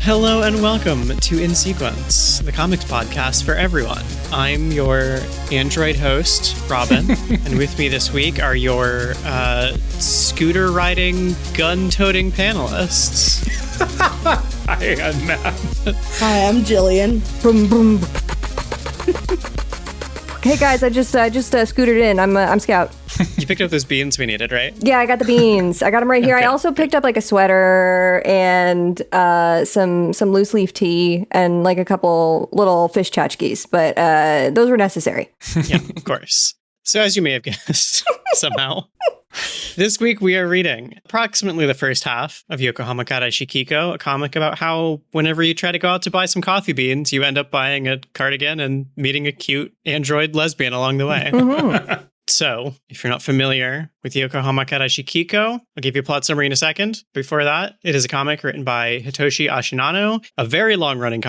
Hello and welcome to In Sequence, the comics podcast for everyone. I'm your android host, Robin, and with me this week are your scooter-riding, gun-toting panelists. Hi, I'm Matt. Hi, I'm Jillian. Boom, boom. Hey guys, I just scootered in. I'm Scout. You picked up those beans we needed, right? Yeah, I got the beans. I got them right here. Okay. I also picked up like a sweater and some loose leaf tea and like a couple little fish tchotchkes, but those were necessary. Yeah, of course. So as you may have guessed, somehow, this week we are reading approximately the first half of Yokohama Kaidashi Kikou, a comic about how whenever you try to go out to buy some coffee beans, you end up buying a cardigan and meeting a cute android lesbian along the way. Mm-hmm. So, if you're not familiar with Yokohama Kaidashi Kikou, I'll give you a plot summary in a second. Before that, it is a comic written by Hitoshi Ashinano, a very long-running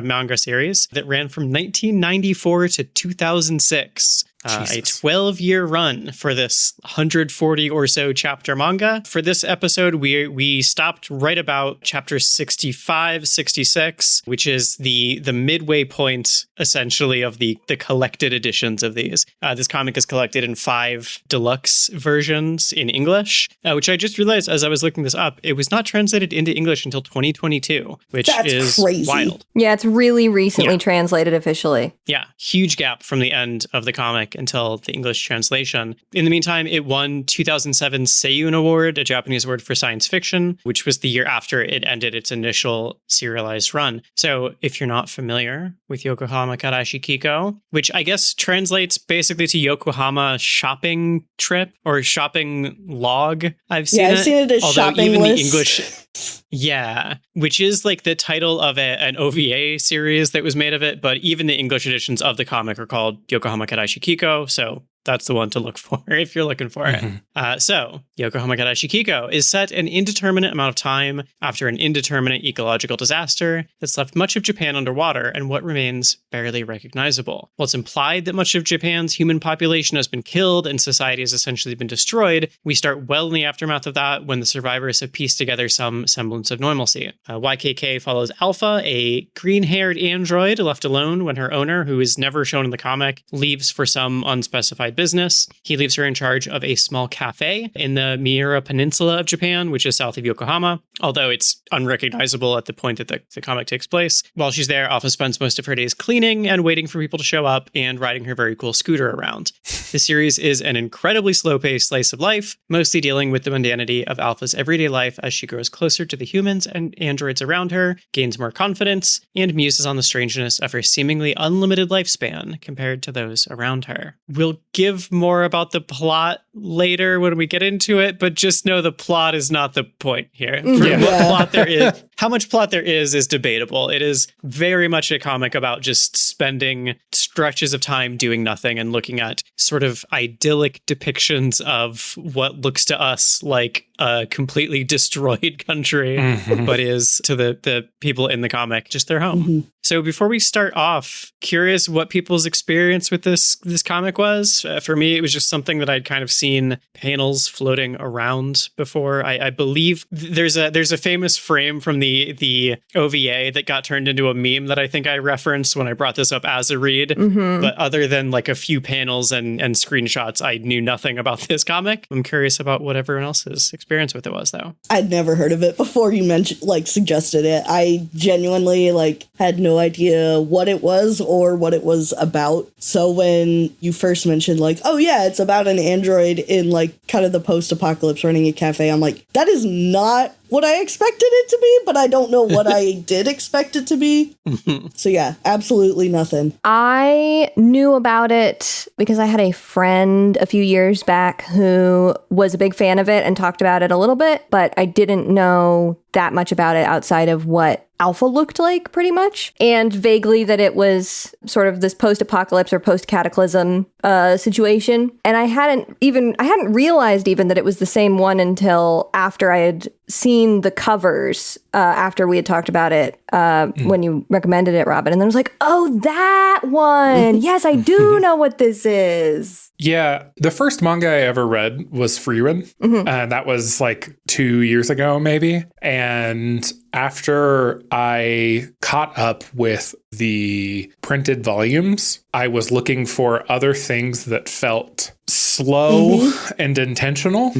manga series that ran from 1994 to 2006. A 12-year run for this 140 or so chapter manga. For this episode, we stopped right about chapter 65, 66, which is the midway point, essentially, of the collected editions of these. This comic is collected in 5 deluxe versions in English, which I just realized as I was looking this up, it was not translated into English until 2022, which is crazy. Wild. Yeah, it's really recently translated officially. Yeah, huge gap from the end of the comic until the English translation. In the meantime, it won 2007 Seiyun Award, a Japanese word for science fiction, which was the year after it ended its initial serialized run. So if you're not familiar with Yokohama Kaidashi Kikou, which I guess translates basically to Yokohama shopping trip or shopping log, I've seen it as shopping even list. The English... Yeah, which is like the title of an OVA series that was made of it, but even the English editions of the comic are called Yokohama Kaidashi Kikou, so that's the one to look for if you're looking for it. So, Yokohama Kaidashi Kikou is set an indeterminate amount of time after an indeterminate ecological disaster that's left much of Japan underwater and what remains barely recognizable. While it's implied that much of Japan's human population has been killed and society has essentially been destroyed, we start well in the aftermath of that when the survivors have pieced together some semblance of normalcy. YKK follows Alpha, a green-haired android left alone when her owner, who is never shown in the comic, leaves for some unspecified business. He leaves her in charge of a small cafe in the Miura Peninsula of Japan, which is south of Yokohama, although it's unrecognizable at the point that the comic takes place. While she's there, Alpha spends most of her days cleaning and waiting for people to show up and riding her very cool scooter around. The series is an incredibly slow-paced slice of life, mostly dealing with the mundanity of Alpha's everyday life as she grows closer to the humans and androids around her, gains more confidence, and muses on the strangeness of her seemingly unlimited lifespan compared to those around her. We'll give more about the plot later when we get into it, but just know the plot is not the point here. How much plot there is debatable. It is very much a comic about just spending stretches of time doing nothing and looking at sort of idyllic depictions of what looks to us like a completely destroyed country, but is to the people in the comic just their home. Mm-hmm. So before we start off, curious what people's experience with this comic was. For me, it was just something that I'd kind of seen panels floating around before. I believe there's a famous frame from the OVA that got turned into a meme that I think I referenced when I brought this up as a read. Mm-hmm. But other than like a few panels and screenshots, I knew nothing about this comic. I'm curious about what everyone else's experience with it was, though. I'd never heard of it before you suggested it. I genuinely had no idea what it was or what it was about. So when you first mentioned oh yeah, it's about an android in kind of the post-apocalypse running a cafe, I'm like, that is not what I expected it to be, but I don't know what I did expect it to be. So yeah, absolutely nothing. I knew about it because I had a friend a few years back who was a big fan of it and talked about it a little bit, but I didn't know that much about it outside of what Alpha looked like, pretty much, and vaguely that it was sort of this post-apocalypse or post-cataclysm situation. And I hadn't realized even that it was the same one until after I had seen the covers after we had talked about it when you recommended it, Robin. And then I was like, oh, that one. Yes, I do know what this is. Yeah, the first manga I ever read was Frieren. And that was like 2 years ago, maybe. And after I caught up with the printed volumes, I was looking for other things that felt slow and intentional.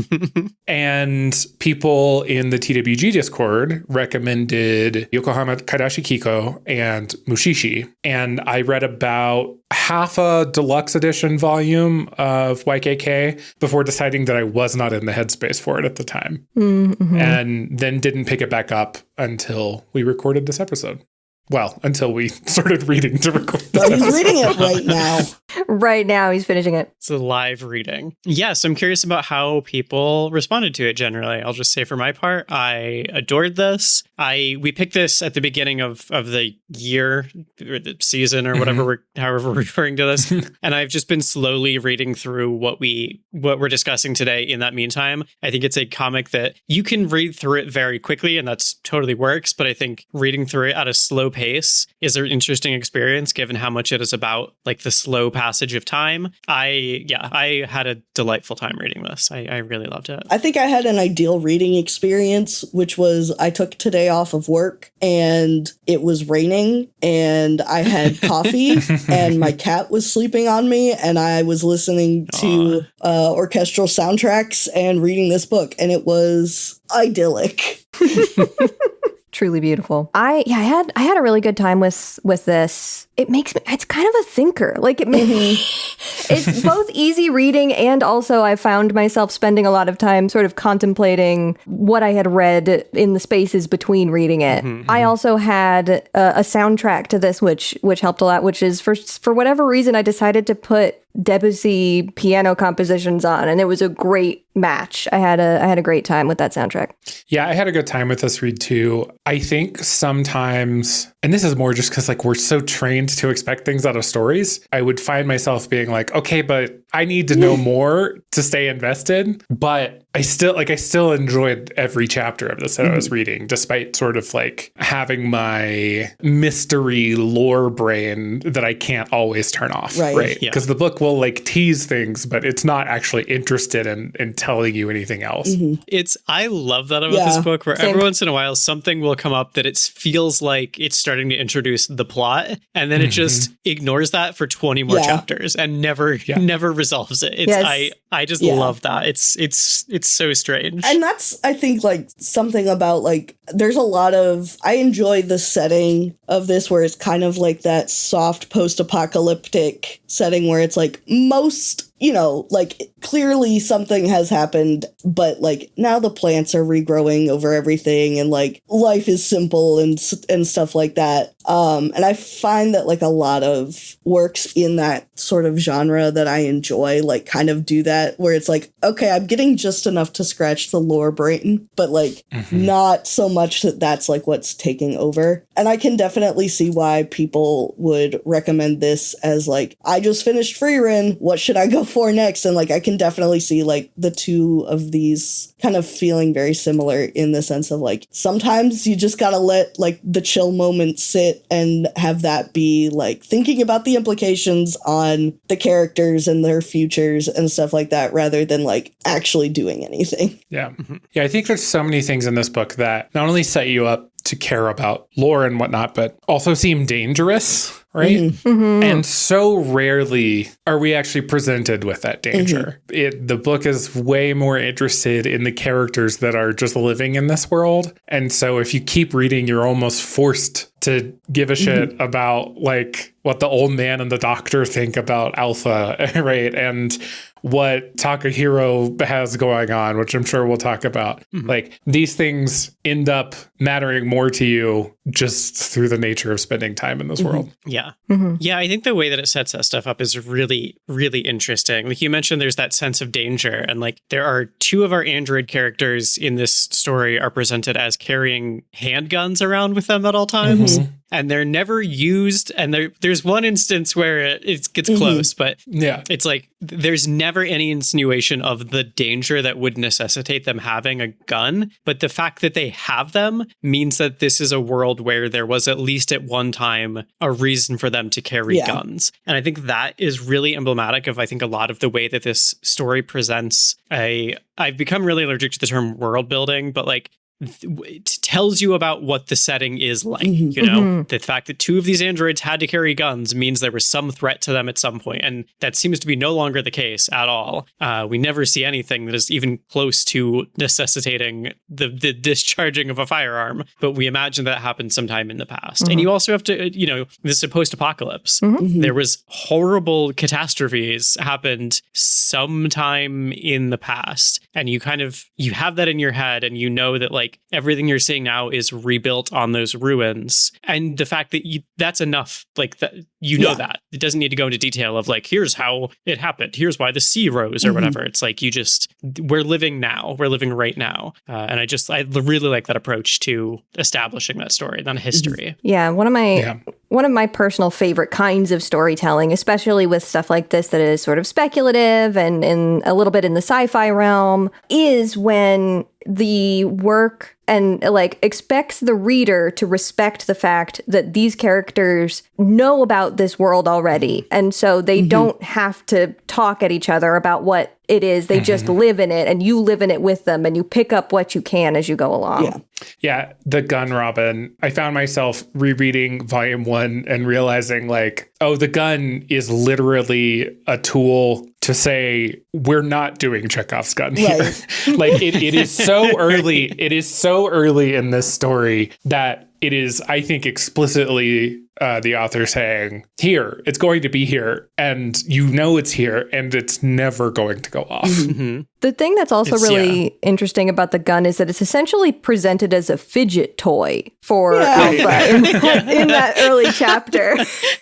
And people in the TWG Discord recommended Yokohama Kaidashi Kikou and Mushishi. And I read about half a deluxe edition volume of YKK before deciding that I was not in the headspace for it at the time. And then didn't pick it back up until we recorded this episode. Well, until we started reading to record this episode. He's reading it right now. Right now, he's finishing it. It's a live reading. Yes, I'm curious about how people responded to it generally. I'll just say for my part, I adored this. We picked this at the beginning of the year, or the season, or whatever however we're referring to this. And I've just been slowly reading through what we're discussing today in that meantime. I think it's a comic that you can read through it very quickly, and that's totally works. But I think reading through it at a slow pace is an interesting experience given how much it is about like the slow passage of time. I had a delightful time reading this. I really loved it. I think I had an ideal reading experience, which was I took today off of work and it was raining and I had coffee and my cat was sleeping on me and I was listening to orchestral soundtracks and reading this book, and it was idyllic. Truly beautiful. I had a really good time with this. It's kind of a thinker. Like it's both easy reading, and also I found myself spending a lot of time sort of contemplating what I had read in the spaces between reading it. I also had a soundtrack to this, which helped a lot, which is for whatever reason, I decided to put Debussy piano compositions on, and it was a great match. I had a great time with that soundtrack. Yeah, I had a good time with this read too. I think sometimes, and this is more just because like we're so trained to expect things out of stories, I would find myself being like, okay, but I need to know more to stay invested. But I still enjoyed every chapter of this that I was reading, despite sort of like having my mystery lore brain that I can't always turn off. Right. Because the book will like tease things, but it's not actually interested in telling you anything else. I love that about this book, where every once in a while something will come up that it feels like it's starting to introduce the plot, and then it just ignores that for 20 more chapters and never resolves it. I just love that. It's so strange. And that's, I think, like something about like there's a lot of, I enjoy the setting of this where it's kind of like that soft post-apocalyptic setting where it's like most, like clearly something has happened, but like now the plants are regrowing over everything and like life is simple and stuff like that. And I find that like a lot of works in that sort of genre that I enjoy, like kind of do that where it's like, okay, I'm getting just enough to scratch the lore brain, but like not so much that that's like what's taking over. And I can definitely see why people would recommend this as like, I just finished Frieren, what should I go for next? And like I can definitely see like the two of these kind of feeling very similar in the sense of like sometimes you just gotta let like the chill moment sit and have that be like thinking about the implications on the characters and their futures and stuff like that rather than like actually doing anything. Yeah. Yeah, I think there's so many things in this book that not only set you up to care about lore and whatnot, but also seem dangerous, right? And so rarely are we actually presented with that danger. The book is way more interested in the characters that are just living in this world. And so if you keep reading, you're almost forced to give a shit about like what the old man and the doctor think about Alpha, right? And what Takahiro has going on, which I'm sure we'll talk about. Like these things end up mattering more to you just through the nature of spending time in this world. Yeah. Yeah, I think the way that it sets that stuff up is really, really interesting. Like you mentioned, there's that sense of danger. And like there are two of our android characters in this story are presented as carrying handguns around with them at all times. and they're never used. And there's one instance where it gets close, but it's like there's never any insinuation of the danger that would necessitate them having a gun. But the fact that they have them means that this is a world where there was at least at one time a reason for them to carry guns. And I think that is really emblematic of, I think, a lot of the way that this story presents I've become really allergic to the term world building, but like it tells you about what the setting is like, you know? The fact that two of these androids had to carry guns means there was some threat to them at some point, and that seems to be no longer the case at all. We never see anything that is even close to necessitating the discharging of a firearm, but we imagine that happened sometime in the past. And you also have to, you know, this is a post-apocalypse. There was horrible catastrophes happened sometime in the past, and you have that in your head, and you know that like everything you're seeing now is rebuilt on those ruins. And the fact that that's enough, like that, you know, that it doesn't need to go into detail of like, here's how it happened. Here's why the sea rose or whatever. It's like, we're living now. We're living right now. And I really like that approach to establishing that story, not a history. Yeah. One of my personal favorite kinds of storytelling, especially with stuff like this that is sort of speculative and in a little bit in the sci-fi realm, is when the work and like expects the reader to respect the fact that these characters know about this world already. And so they don't have to talk at each other about what it is. They just live in it, and you live in it with them, and you pick up what you can as you go along. Yeah, the gun robin. I found myself rereading volume 1 and realizing like, oh, the gun is literally a tool to say we're not doing Chekhov's gun here. Like it is so early. It is so early in this story that it is, I think, explicitly the author saying, here, it's going to be here, and you know it's here, and it's never going to go off. The thing that's also really interesting about the gun is that it's essentially presented as a fidget toy for Alpha in that early chapter.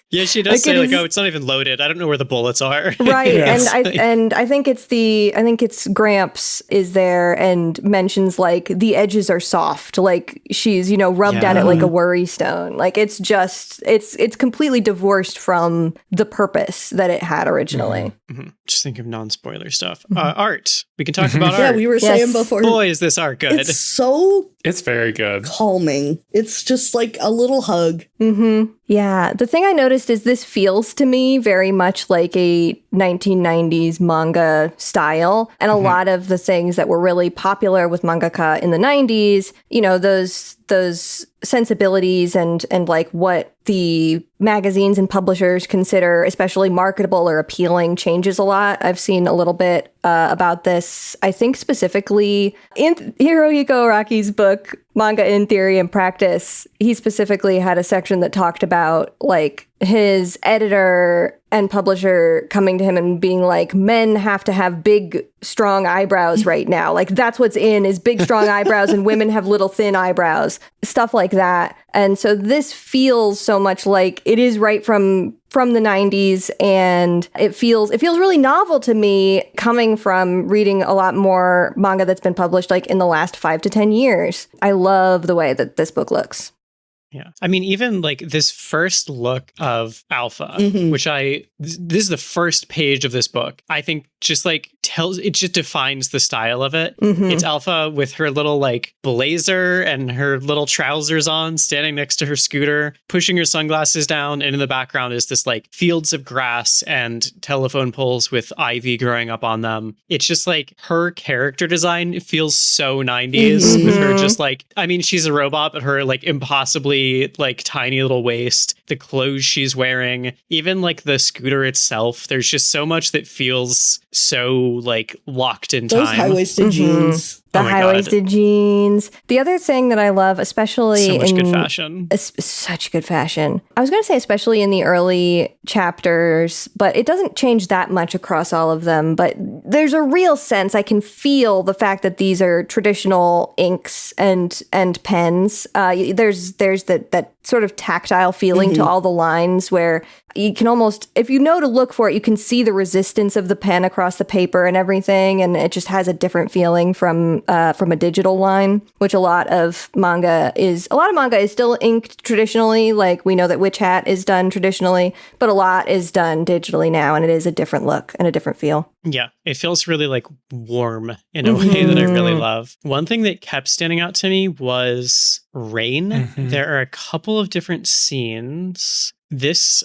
Yeah, she does say like, oh, it's not even loaded. I don't know where the bullets are. Right. And I think it's Gramps is there and mentions like the edges are soft, like she's, you know, rubbed at it like a worry stone. Like it's just it's completely divorced from the purpose that it had originally. Just think of non-spoiler stuff. Art. We can talk about art. Yeah, we were saying before. Boy, is this art good. It's very good. Calming. It's just like a little hug. Yeah. The thing I noticed is this feels to me very much like a 1990s manga style. And a lot of the things that were really popular with mangaka in the 90s, you know, those sensibilities and like what the magazines and publishers consider especially marketable or appealing changes a lot. I've seen a little bit about this, I think specifically in Hirohiko Araki's book, Manga in Theory and Practice. He specifically had a section that talked about like his editor and publisher coming to him and being like, men have to have big, strong eyebrows right now. Like that's what's in is big, strong eyebrows, and women have little, thin eyebrows, stuff like that. And so this feels so much like it is right from the 90s, and it feels really novel to me coming from reading a lot more manga that's been published like in the last 5 to 10 years. I love the way that this book looks. Yeah. I mean, even like this first look of Alpha, which this is the first page of this book, I think just like it just defines the style of it. It's Alpha with her little like blazer and her little trousers on, standing next to her scooter, pushing her sunglasses down. And in the background is this like fields of grass and telephone poles with ivy growing up on them. It's just like her character design feels so 90s with her just like, I mean, she's a robot, but her like impossibly like tiny little waist, the clothes she's wearing, even like the scooter itself. There's just so much that feels so like locked in time. Those high-waisted jeans. The high-waisted jeans. The other thing that I love, especially so much good fashion. Such good fashion. I was going to say especially in the early chapters, but it doesn't change that much across all of them. But there's a real sense. I can feel the fact that these are traditional inks and pens. There's that sort of tactile feeling to all the lines where you can almost, if you know to look for it, you can see the resistance of the pen across the paper and everything, and it just has a different feeling from a digital line, which a lot of manga is still inked traditionally. Like we know that Witch Hat is done traditionally, but a lot is done digitally now, and it is a different look and a different feel. Yeah, it feels really like warm in a way that I really love. One thing that kept standing out to me was rain. There are a couple of different scenes.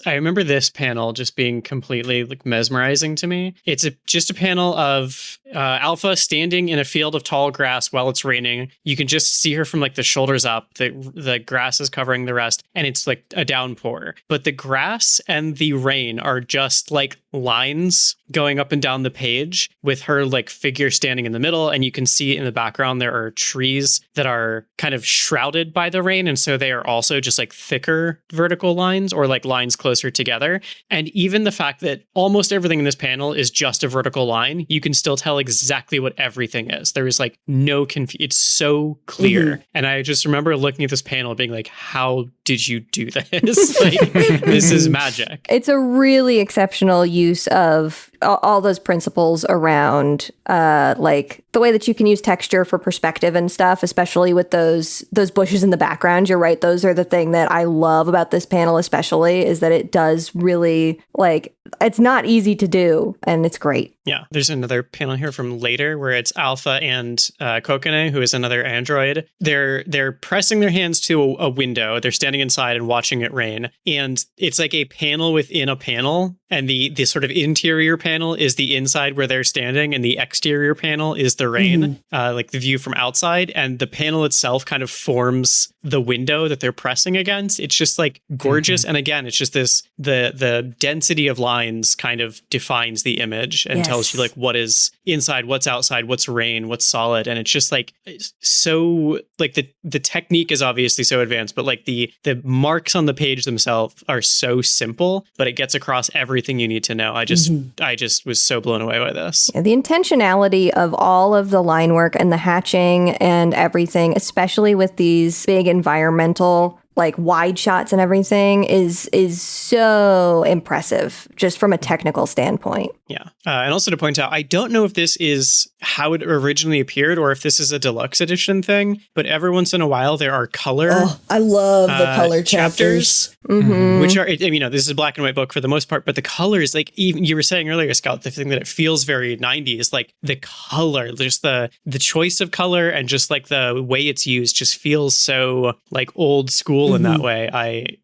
I remember this panel just being completely like mesmerizing to me. It's just a panel of Alpha standing in a field of tall grass while it's raining. You can just see her from like the shoulders up. The grass is covering the rest, and it's like a downpour. But the grass and the rain are just like lines going up and down the page with her like figure standing in the middle, and you can see in the background there are trees that are kind of shrouded by the rain, and so they are also just like thicker vertical lines or like lines closer together. And even the fact that almost everything in this panel is just a vertical line, you can still tell exactly what everything is. There is like no confusion. It's so clear. And I just remember looking at this panel being like, how did you do this? Like, this is magic. It's a really exceptional use of all those principles around like the way that you can use texture for perspective and stuff, especially with those bushes in the background. You're right. Those are the thing that I love about this panel, especially, is that it does really, like, it's not easy to do, and it's great. Yeah, there's another panel here from later where it's Alpha and Kokone, who is another android. They're pressing their hands to a window. They're standing inside and watching it rain. And it's like a panel within a panel. And the sort of interior panel is the inside where they're standing, and the exterior panel is the rain, like the view from outside. And the panel itself kind of forms the window that they're pressing against. It's just like gorgeous. And again, it's just this, the density of lines kind of defines the image and tells you like what is inside, what's outside, what's rain, what's solid. And it's just like so, like the technique is obviously so advanced, but like the marks on the page themselves are so simple, but it gets across everything you need to know. I just was so blown away by this. Yeah, the intentionality of all of the line work and the hatching and everything, especially with these big environmental like wide shots and everything is so impressive just from a technical standpoint. Yeah. And also to point out, I don't know if this is how it originally appeared or if this is a deluxe edition thing, but every once in a while there are color. Oh, I love the color chapters. Which are, you know, this is a black and white book for the most part, but the colors, like even you were saying earlier, Scout, the thing that it feels very 90s, like the color, just the choice of color and just like the way it's used just feels so like old school in that way.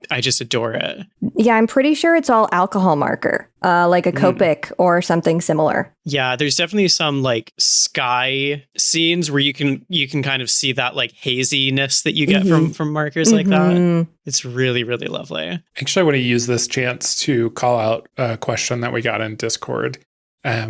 I just adore it. Yeah, I'm pretty sure it's all alcohol marker, like a Copic or something similar. Yeah, there's definitely some like sky scenes where you can kind of see that like haziness that you get from markers like that. It's really, really lovely. Actually, I want to use this chance to call out a question that we got in Discord.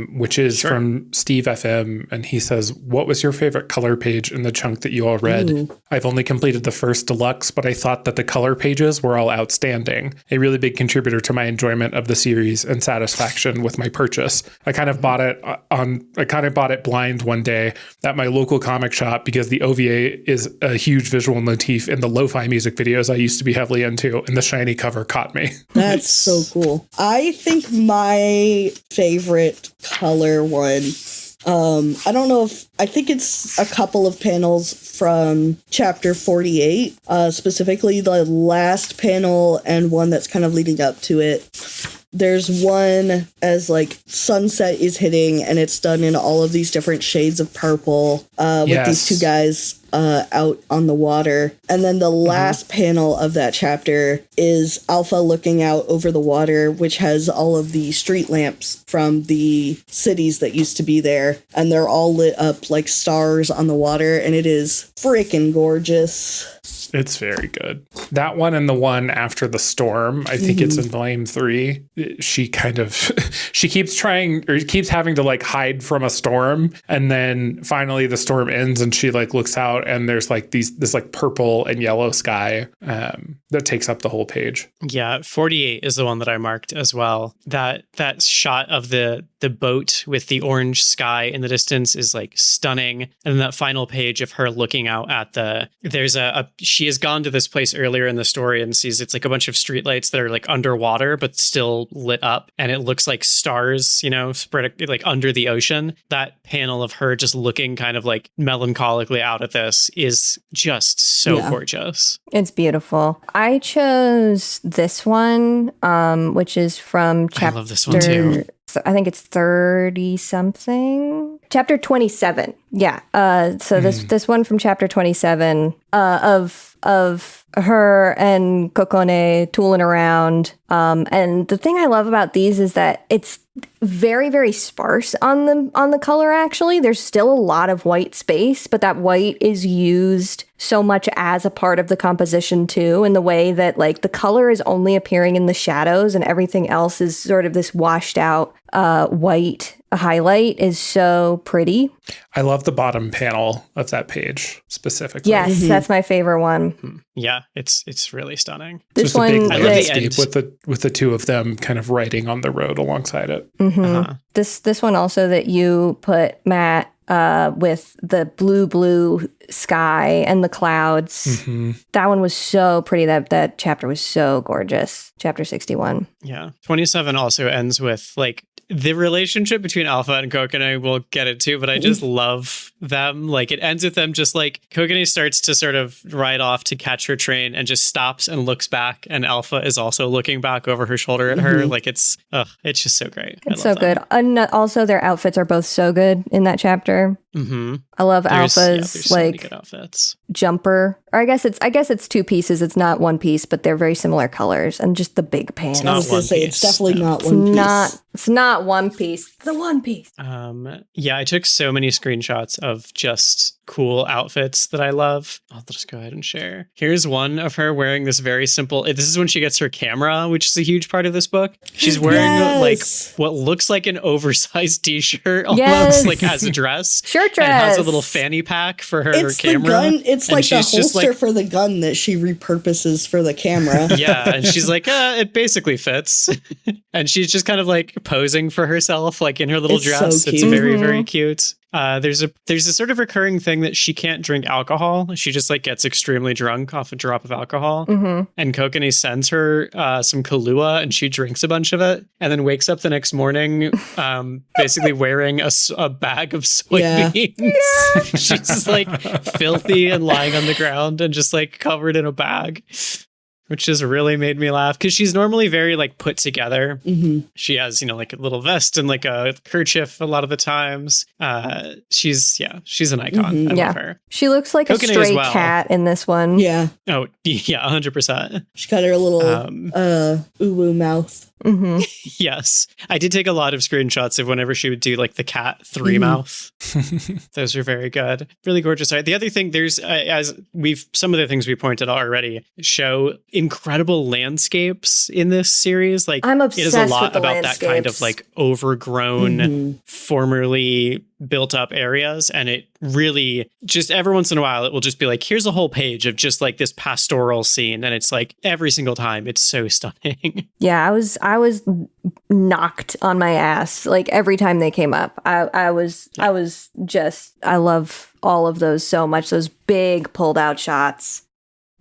Which is from stevefm, and he says, what was your favorite color page in the chunk that you all read? I've only completed the first deluxe, but I thought that the color pages were all outstanding. A really big contributor to my enjoyment of the series and satisfaction with my purchase. I kind of bought it blind one day at my local comic shop because the OVA is a huge visual motif in the lo-fi music videos I used to be heavily into, and the shiny cover caught me. That's so cool. I think my favorite color one, I don't know if, I think it's a couple of panels from chapter 48, specifically the last panel and one that's kind of leading up to it. There's one as like sunset is hitting, and it's done in all of these different shades of purple with these two guys out on the water. And then the last panel of that chapter is Alpha looking out over the water, which has all of the street lamps from the cities that used to be there. And they're all lit up like stars on the water. And it is freaking gorgeous. It's very good. That one and the one after the storm, I think it's in volume 3. She kind of, she keeps having to like hide from a storm. And then finally the storm ends and she like looks out and there's like this like purple and yellow sky that takes up the whole page. Yeah, 48 is the one that I marked as well. That shot of the the boat with the orange sky in the distance is like stunning. And then that final page of her looking out at she has gone to this place earlier in the story and sees it's like a bunch of streetlights that are like underwater, but still lit up. And it looks like stars, you know, spread like under the ocean. That panel of her just looking kind of like melancholically out at this is just so gorgeous. It's beautiful. I chose this one, which is from chapter... I love this one too. I think it's 30 something. Chapter 27. Yeah. So this one from chapter 27 of her and Kokone tooling around. And the thing I love about these is that it's very, very sparse on the color, actually. There's still a lot of white space, but that white is used so much as a part of the composition too, in the way that like the color is only appearing in the shadows and everything else is sort of this washed out white highlight is so pretty. I love the bottom panel of that page specifically. Yes, that's my favorite one. Yeah, it's really stunning. This just one, a big I love the landscape end. with the two of them kind of riding on the road alongside it. This one also that you put, Matt, with the blue sky and the clouds. That one was so pretty. That chapter was so gorgeous. Chapter 61. Yeah. 27 also ends with like the relationship between Alpha and Kokone. We'll get it too, but I just love them. Like it ends with them just like Kokone starts to sort of ride off to catch her train and just stops and looks back, and Alpha is also looking back over her shoulder at her. Like it's just so great. It's so good. And also their outfits are both so good in that chapter. I love Alpha's so like many good outfits. Jumper. Or I guess it's two pieces. It's not one piece, but they're very similar colors, and just the big pants. I was going to say, it's definitely not one piece. It's not one piece. It's the one piece. Yeah, I took so many screenshots of just cool outfits that I love. I'll just go ahead and share. Here's one of her wearing this very simple. This is when she gets her camera, which is a huge part of this book. She's wearing like what looks like an oversized t-shirt almost, like as a dress. Shirt dress. And it has a little fanny pack for her camera. The gun. It's like the holster like, for the gun that she repurposes for the camera. Yeah, and she's like, it basically fits. And she's just kind of like posing for herself, like in her little dress. So it's cute. very, very cute. There's a sort of recurring thing that she can't drink alcohol. She just like gets extremely drunk off a drop of alcohol. And Kokone sends her some Kahlua, and she drinks a bunch of it, and then wakes up the next morning, basically wearing a bag of soybeans. Yeah. She's like filthy and lying on the ground and just like covered in a bag. Which just really made me laugh because she's normally very like put together. She has, like a little vest and like a kerchief a lot of the times. She's an icon. I love her. She looks like Kokone a stray cat in this one. Yeah. Oh, yeah, 100%. She got her little uwu mouth. Yes. I did take a lot of screenshots of whenever she would do like the cat 3 mouth. Those are very good. Really gorgeous art. The other thing, there's some of the things we pointed out already show incredible landscapes in this series. Like I'm obsessed it is a lot with the about landscapes. that kind of like overgrown, formerly built up areas, and it really just every once in a while it will just be like, here's a whole page of just like this pastoral scene, and it's like every single time it's so stunning. Yeah, I was knocked on my ass like every time they came up. I love all of those so much, those big pulled out shots.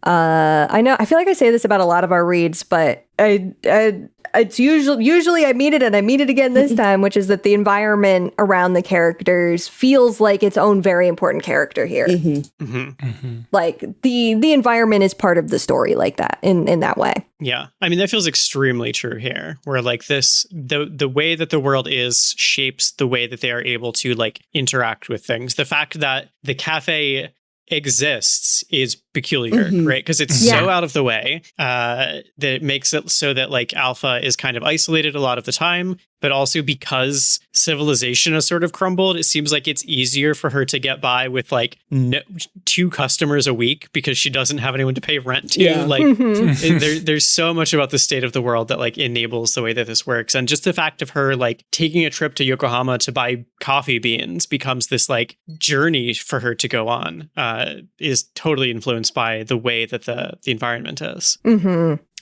I feel like I say this about a lot of our reads, but it's usually I mean it and I mean it again this time, which is that the environment around the characters feels like its own very important character here. Like the environment is part of the story like that in that way. Yeah. I mean, that feels extremely true here, where like this, the way that the world is shapes the way that they are able to like interact with things. The fact that the cafe exists is peculiar, right? Because it's so out of the way that it makes it so that like Alpha is kind of isolated a lot of the time, but also because civilization has sort of crumbled, it seems like it's easier for her to get by with like 2 customers a week because she doesn't have anyone to pay rent to. Like there's so much about the state of the world that like enables the way that this works. And just the fact of her like taking a trip to Yokohama to buy coffee beans becomes this like journey for her to go on, is totally influenced by the way that the environment is.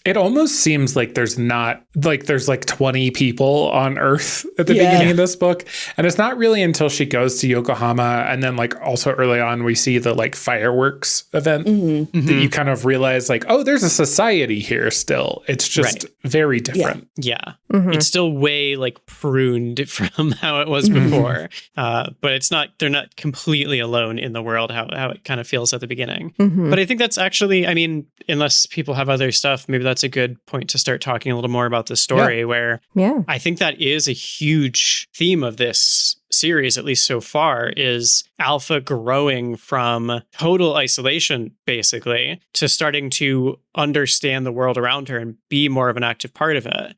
It almost seems like there's like 20 people on Earth at the beginning of this book. And it's not really until she goes to Yokohama and then like also early on we see the like fireworks event that you kind of realize like, oh, there's a society here still. It's just very different. Yeah. It's still way like pruned from how it was before. But they're not completely alone in the world, how it kind of feels at the beginning. But I think that's actually, I mean, unless people have other stuff, maybe that's a good point to start talking a little more about the story where I think that is a huge theme of this series, at least so far, is Alpha growing from total isolation, basically, to starting to understand the world around her and be more of an active part of it.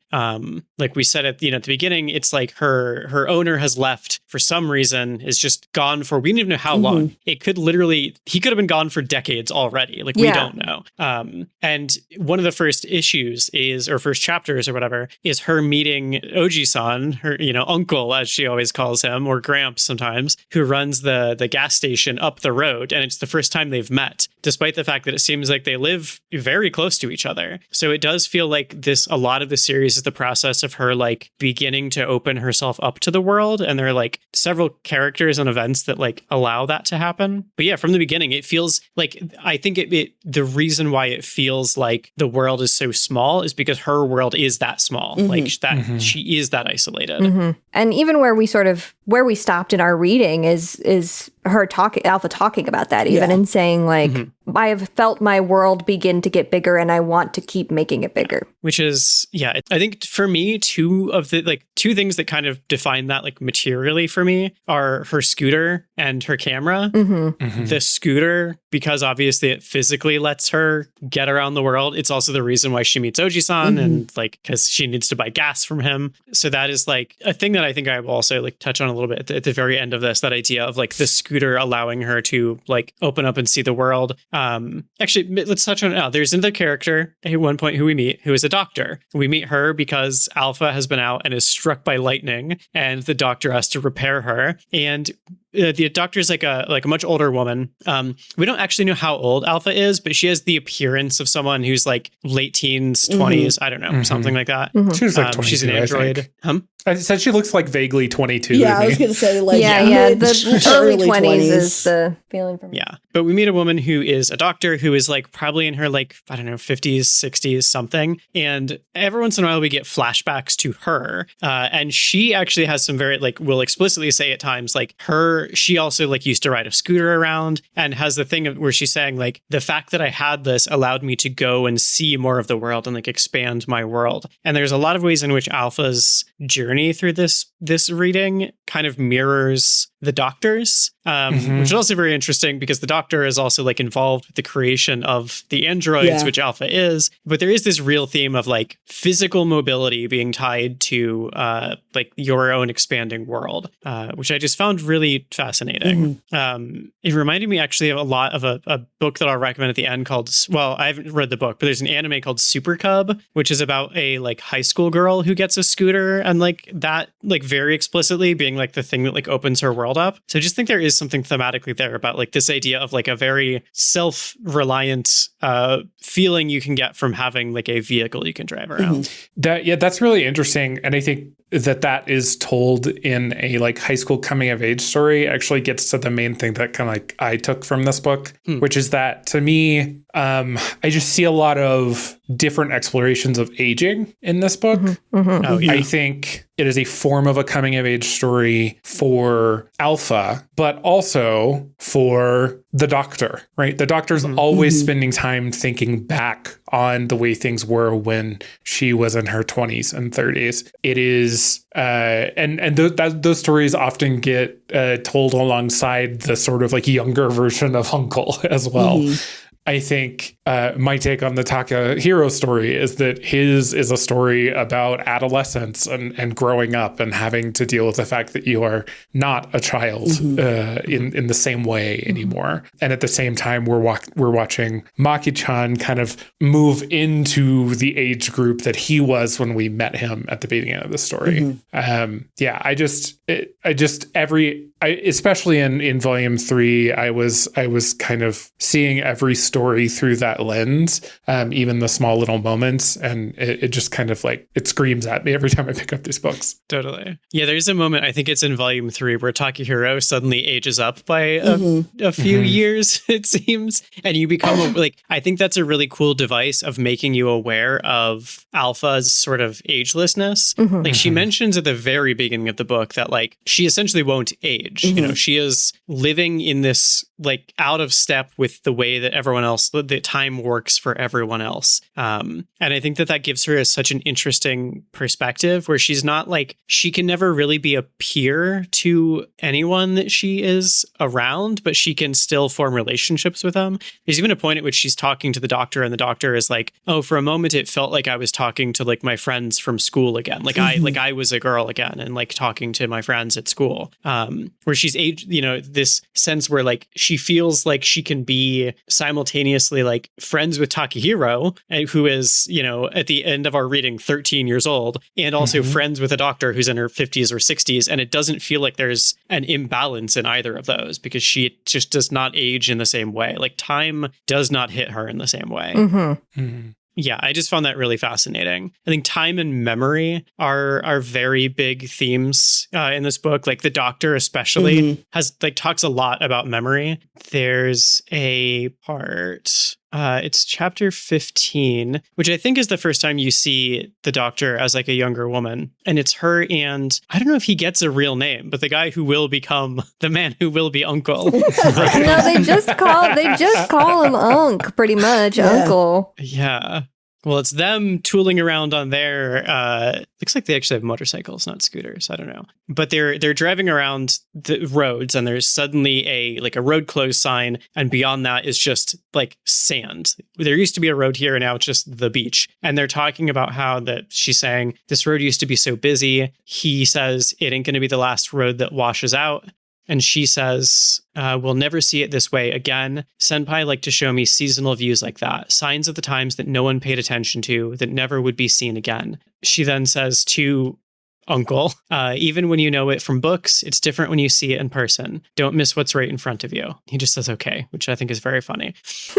Like we said at the beginning, it's like her owner has left for some reason, is just gone for, we don't even know how long. It could literally, he could have been gone for decades already. Like we don't know. And one of the first issues is, or first chapters or whatever, is her meeting Oji-san, her, uncle, as she always calls him, or Gramps sometimes, who runs the gas station up the road. And it's the first time they've met, despite the fact that it seems like they live very close to each other. So it does feel like a lot of the series is the process of her like beginning to open herself up to the world. And there are like several characters and events that like allow that to happen. But yeah, from the beginning, it feels like, I think the reason why it feels like the world is so small is because her world is that small. Like that she is that isolated. And even where we stopped in our reading is her Alpha talking about that even and saying like, I have felt my world begin to get bigger and I want to keep making it bigger. Which is, I think for me, two things that kind of define that like materially for me are her scooter and her camera. The scooter, because obviously it physically lets her get around the world. It's also the reason why she meets Oji-san and like, because she needs to buy gas from him. So that is like a thing that I think I will also like touch on a little bit at the very end of this, that idea of like the scooter allowing her to like open up and see the world. Actually, let's touch on it now. There's another character at one point who we meet, who is a doctor. We meet her because Alpha has been out and is struck by lightning, and the doctor has to repair her. And the doctor is like a much older woman. We don't actually know how old Alpha is, but she has the appearance of someone who's like late teens, 20s. I don't know, something like that. She's like 22, she's an android. I said she looks like vaguely 22. Yeah, I was going to say like the early 20s is the feeling for me. Yeah, but we meet a woman who is a doctor who is like probably in her like, I don't know, 50s, 60s, something. And every once in a while we get flashbacks to her. And she actually has some very like, will explicitly say at times like she also like used to ride a scooter around and has the thing where she's saying like, the fact that I had this allowed me to go and see more of the world and like expand my world. And there's a lot of ways in which Alpha's journey through this reading kind of mirrors the Doctor's, which is also very interesting because the Doctor is also like involved with the creation of the androids, which Alpha is. But there is this real theme of like physical mobility being tied to like your own expanding world, which I just found really fascinating. It reminded me actually of a lot of a book that I'll recommend at the end called, well, I haven't read the book, but there's an anime called Super Cub, which is about a like high school girl who gets a scooter, and like that like very explicitly being like the thing that like opens her world up. So I just think there is something thematically there about like this idea of like a very self-reliant feeling you can get from having like a vehicle you can drive around. That's really interesting. And I think that is told in a like high school coming of age story actually gets to the main thing that kind of like I took from this book, which is that to me, I just see a lot of different explorations of aging in this book. I think it is a form of a coming of age story for Alpha, but also for the Doctor, right? The Doctor's always spending time thinking back on the way things were when she was in her 20s and 30s. It is, those stories often get told alongside the sort of like younger version of Uncle as well. I think my take on the Takahiro story is that his is a story about adolescence and growing up and having to deal with the fact that you are not a child in the same way anymore. And at the same time, we're watching Maki-chan kind of move into the age group that he was when we met him at the beginning of the story. Especially in volume 3, I was kind of seeing every story through that that lens, even the small little moments. And it just kind of like, it screams at me every time I pick up these books. Totally. Yeah, there's a moment, I think it's in volume 3, where Takahiro suddenly ages up by a few years, it seems. And you become, like, I think that's a really cool device of making you aware of Alpha's sort of agelessness. Like, she mentions at the very beginning of the book that, like, she essentially won't age. You know, she is living in this, like, out of step with the way that everyone else, the time works for everyone else. And I think that gives her such an interesting perspective, where she's not like, she can never really be a peer to anyone that she is around, but she can still form relationships with them. There's even a point at which she's talking to the doctor, and the doctor is like, oh, for a moment it felt like I was talking to like my friends from school again. Like I was a girl again, and like talking to my friends at school. Where she's aged, you know, this sense where like she feels like she can be simultaneously like friends with Takahiro, who is, you know, at the end of our reading 13 years old, and also friends with a doctor who's in her 50s or 60s. And it doesn't feel like there's an imbalance in either of those, because she just does not age in the same way. Like, time does not hit her in the same way. Yeah, I just found that really fascinating. I think time and memory are very big themes in this book. Like, the doctor especially has like talks a lot about memory. There's a part, it's chapter 15, which I think is the first time you see the doctor as like a younger woman. And it's her, and I don't know if he gets a real name, but the guy who will become the man who will be Uncle. Right? No, they just call him Unc, pretty much. Uncle. Yeah. Well, it's them tooling around on their, looks like they actually have motorcycles, not scooters. I don't know. But they're driving around the roads, and there's suddenly a road closed sign. And beyond that is just like sand. There used to be a road here, and now it's just the beach. And they're talking about how that she's saying this road used to be so busy. He says it ain't going to be the last road that washes out. And she says, we'll never see it this way again. Senpai liked to show me seasonal views like that, signs of the times that no one paid attention to, that never would be seen again. She then says to Uncle, even when you know it from books, it's different when you see it in person. Don't miss what's right in front of you. He just says, okay, which I think is very funny.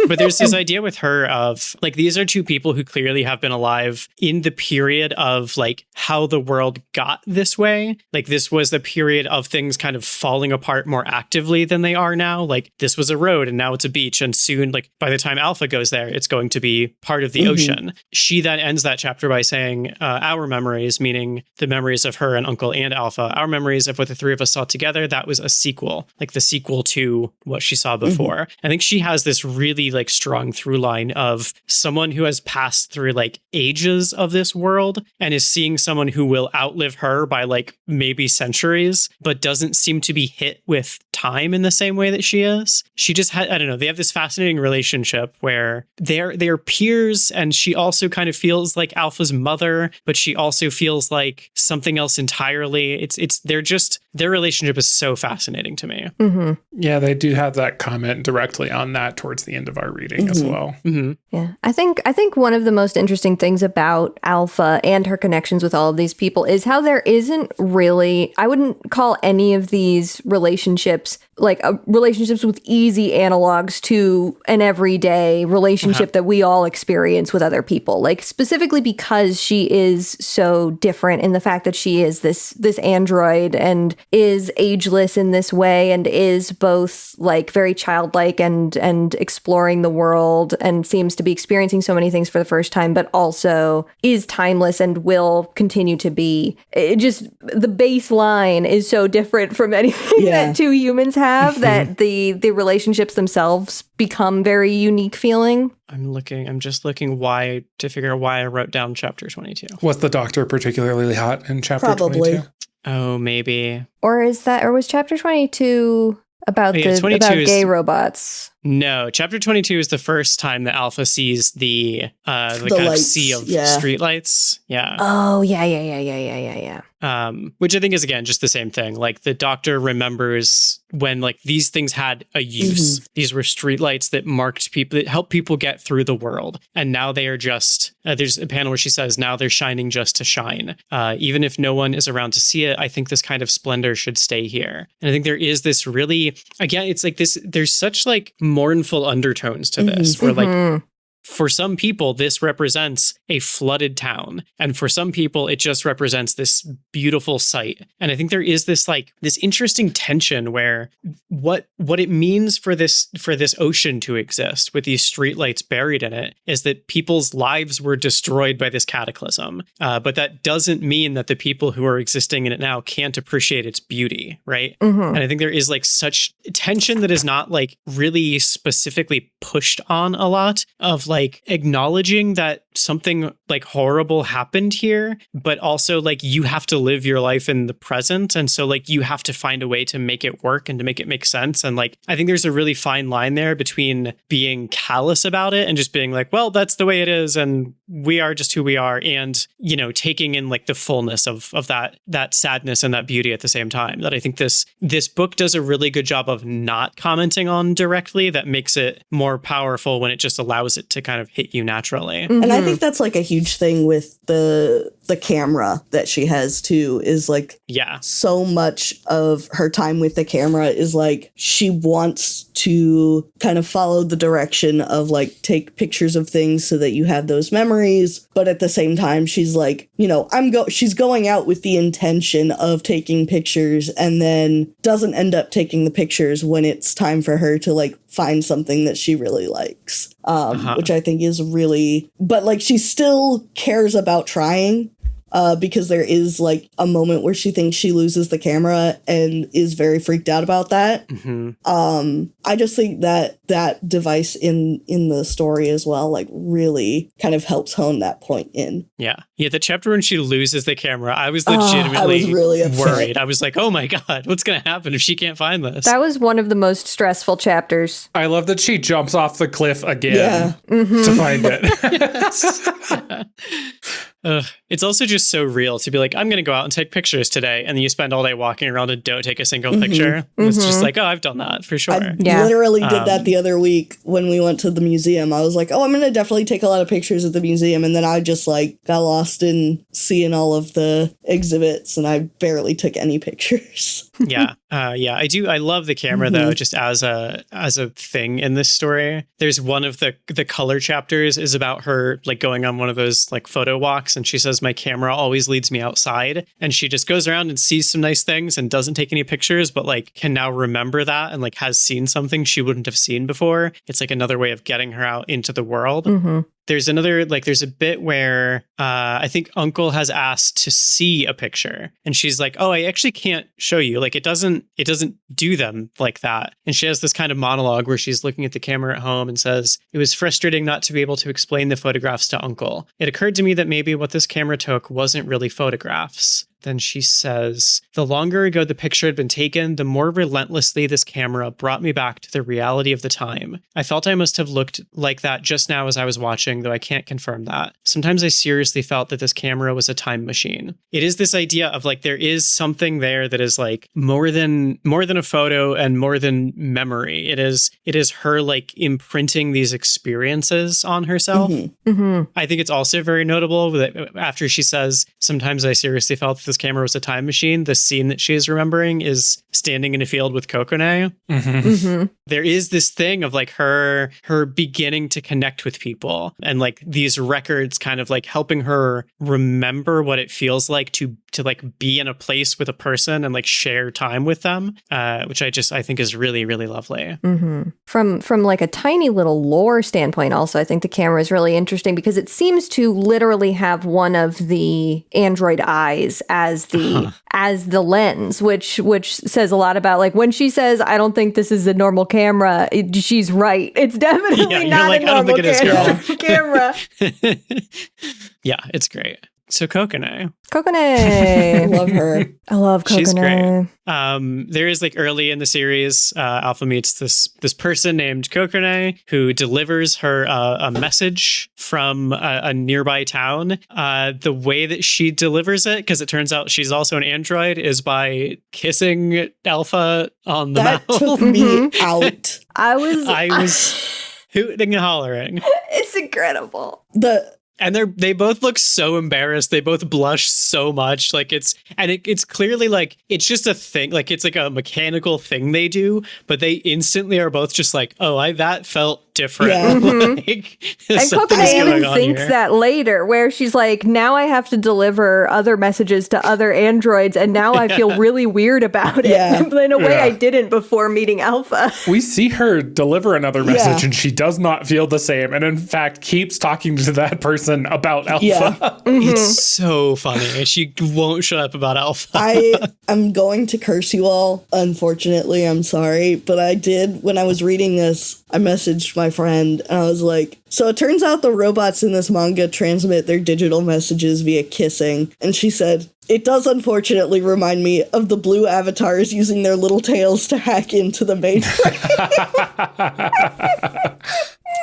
But there's this idea with her of like, these are two people who clearly have been alive in the period of like how the world got this way. Like, this was the period of things kind of falling apart more actively than they are now. Like, this was a road and now it's a beach. And soon, like by the time Alpha goes there, it's going to be part of the ocean. She then ends that chapter by saying, our memories, meaning the memories of her and Uncle and Alpha, our memories of what the three of us saw together, that was a sequel, like the sequel to what she saw before. I think she has this really like strong through line of someone who has passed through like ages of this world and is seeing someone who will outlive her by like maybe centuries, but doesn't seem to be hit with time in the same way that she is. She just had, I don't know, they have this fascinating relationship where they're peers, and she also kind of feels like Alpha's mother, but she also feels like something else entirely. Their relationship is so fascinating to me. Yeah, they do have that comment directly on that towards the end of our reading as well. Yeah, I think one of the most interesting things about Alpha and her connections with all of these people is how there isn't really, I wouldn't call any of these relationships like relationships with easy analogs to an everyday relationship that we all experience with other people. Like, specifically because she is so different in the fact that she is this android and is ageless in this way, and is both like very childlike and exploring the world, and seems to be experiencing so many things for the first time, but also is timeless and will continue to be. It just, the baseline is so different from anything that two humans have that the relationships themselves become very unique feeling. I'm just looking to figure out why I wrote down chapter 22. Was the doctor particularly hot in chapter 22? Oh, maybe. Or was chapter 22 about about gay robots? No, chapter 22 is the first time that Alpha sees the kind lights, of sea of streetlights. Yeah. Oh, yeah. Which I think is, again, just the same thing. Like, the doctor remembers when like these things had a use. These were streetlights that marked people, that helped people get through the world. And now they are just, there's a panel where she says, now they're shining just to shine. Even if no one is around to see it, I think this kind of splendor should stay here. And I think there is this really, again, it's like this, there's such like mournful undertones to this, where like for some people, this represents a flooded town. And for some people, it just represents this beautiful sight. And I think there is this interesting tension where what it means for this ocean to exist with these streetlights buried in it is that people's lives were destroyed by this cataclysm. But that doesn't mean that the people who are existing in it now can't appreciate its beauty, right? And I think there is like such tension that is not like really specifically pushed on a lot of like acknowledging that something like horrible happened here, but also like you have to live your life in the present. And so like you have to find a way to make it work and to make it make sense. And like, I think there's a really fine line there between being callous about it and just being like, well, that's the way it is. And we are just who we are. And, you know, taking in like the fullness of that sadness and that beauty at the same time. That I think this book does a really good job of not commenting on directly, that makes it more powerful when it just allows it to kind of hit you naturally. And I think that's like a huge thing with the camera that she has too, is like, so much of her time with the camera is like she wants to kind of follow the direction of like take pictures of things so that you have those memories, but at the same time she's like, you know, she's going out with the intention of taking pictures and then doesn't end up taking the pictures when it's time for her to like find something that she really likes, which I think is really, but like she still cares about trying. Because there is like a moment where she thinks she loses the camera and is very freaked out about that. I just think that device in the story as well, like really kind of helps hone that point in. Yeah. The chapter when she loses the camera, I was legitimately I was really worried. I was like, oh my God, what's going to happen if she can't find this? That was one of the most stressful chapters. I love that she jumps off the cliff again to find it. It's also just so real to be like, I'm going to go out and take pictures today. And then you spend all day walking around and don't take a single picture. It's just like, oh, I've done that for sure. I literally did that the other week when we went to the museum. I was like, oh, I'm going to definitely take a lot of pictures at the museum. And then I just like got lost in seeing all of the exhibits and I barely took any pictures. I do. I love the camera though, just as a thing in this story. There's one of the color chapters is about her like going on one of those like photo walks, and she says, my camera always leads me outside. And she just goes around and sees some nice things and doesn't take any pictures, but like can now remember that and like has seen something she wouldn't have seen before. It's like another way of getting her out into the world. There's another, like, there's a bit where I think Uncle has asked to see a picture. And she's like, oh, I actually can't show you. Like, it doesn't do them like that. And she has this kind of monologue where she's looking at the camera at home and says, it was frustrating not to be able to explain the photographs to Uncle. It occurred to me that maybe what this camera took wasn't really photographs. Then she says, the longer ago the picture had been taken, the more relentlessly this camera brought me back to the reality of the time. I felt I must have looked like that just now as I was watching, though I can't confirm that. Sometimes I seriously felt that this camera was a time machine. It is this idea of like, there is something there that is like more than a photo and more than memory. It is her like imprinting these experiences on herself. I think it's also very notable that after she says, sometimes I seriously felt this camera was a time machine, the scene that she is remembering is standing in a field with Kokone. There is this thing of like her beginning to connect with people and like these records kind of like helping her remember what it feels like to like be in a place with a person and like share time with them, which I think is really, really lovely. From like a tiny little lore standpoint also, I think the camera is really interesting because it seems to literally have one of the android eyes as the lens, which says a lot about like when she says, I don't think this is a normal camera, she's right. It's definitely not like, a normal camera. Yeah, it's great. So Kokone. I love her. I love Kokone. She's great. There is like early in the series, Alpha meets this person named Kokone who delivers her a message from a nearby town. The way that she delivers it, because it turns out she's also an android, is by kissing Alpha on the mouth. That took me out. I was hooting and hollering. It's incredible. And they both look so embarrassed. They both blush so much. Like it's clearly like it's just a thing. Like it's like a mechanical thing they do, but they instantly are both just like, oh, that felt different. Yeah. Like, and Kokone even thinks that later, where she's like, now I have to deliver other messages to other androids, and now I feel really weird about it. Yeah. In a way I didn't before meeting Alpha. We see her deliver another message and she does not feel the same, and in fact keeps talking to that person about Alpha. Yeah. It's so funny. And she won't shut up about Alpha. I'm going to curse you all. Unfortunately, I'm sorry, but I did, when I was reading this, I messaged my friend and I was like, so it turns out the robots in this manga transmit their digital messages via kissing. And she said, it does unfortunately remind me of the blue avatars using their little tails to hack into the mainframe.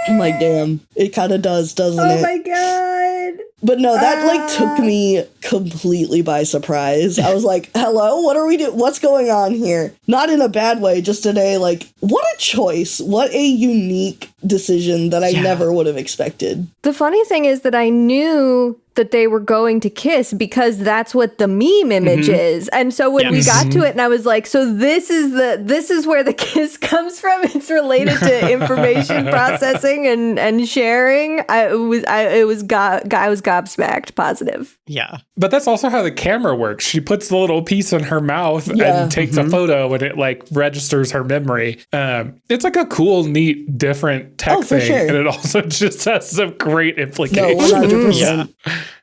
I'm like, damn, it kind of does, doesn't it? Oh my God. But no, that like took me completely by surprise. I was like, hello, what are we doing? What's going on here? Not in a bad way, just in a like, what a choice. What a unique decision that I never would have expected. The funny thing is that I knew that they were going to kiss because that's what the meme image is. And so when we got to it and I was like, so this is where the kiss comes from. It's related to information processing and sharing. I was gobsmacked positive. Yeah. But that's also how the camera works. She puts the little piece in her mouth and takes a photo and it like registers her memory. It's like a cool, neat, different tech thing. Sure. And it also just has some great implications. No, 100%.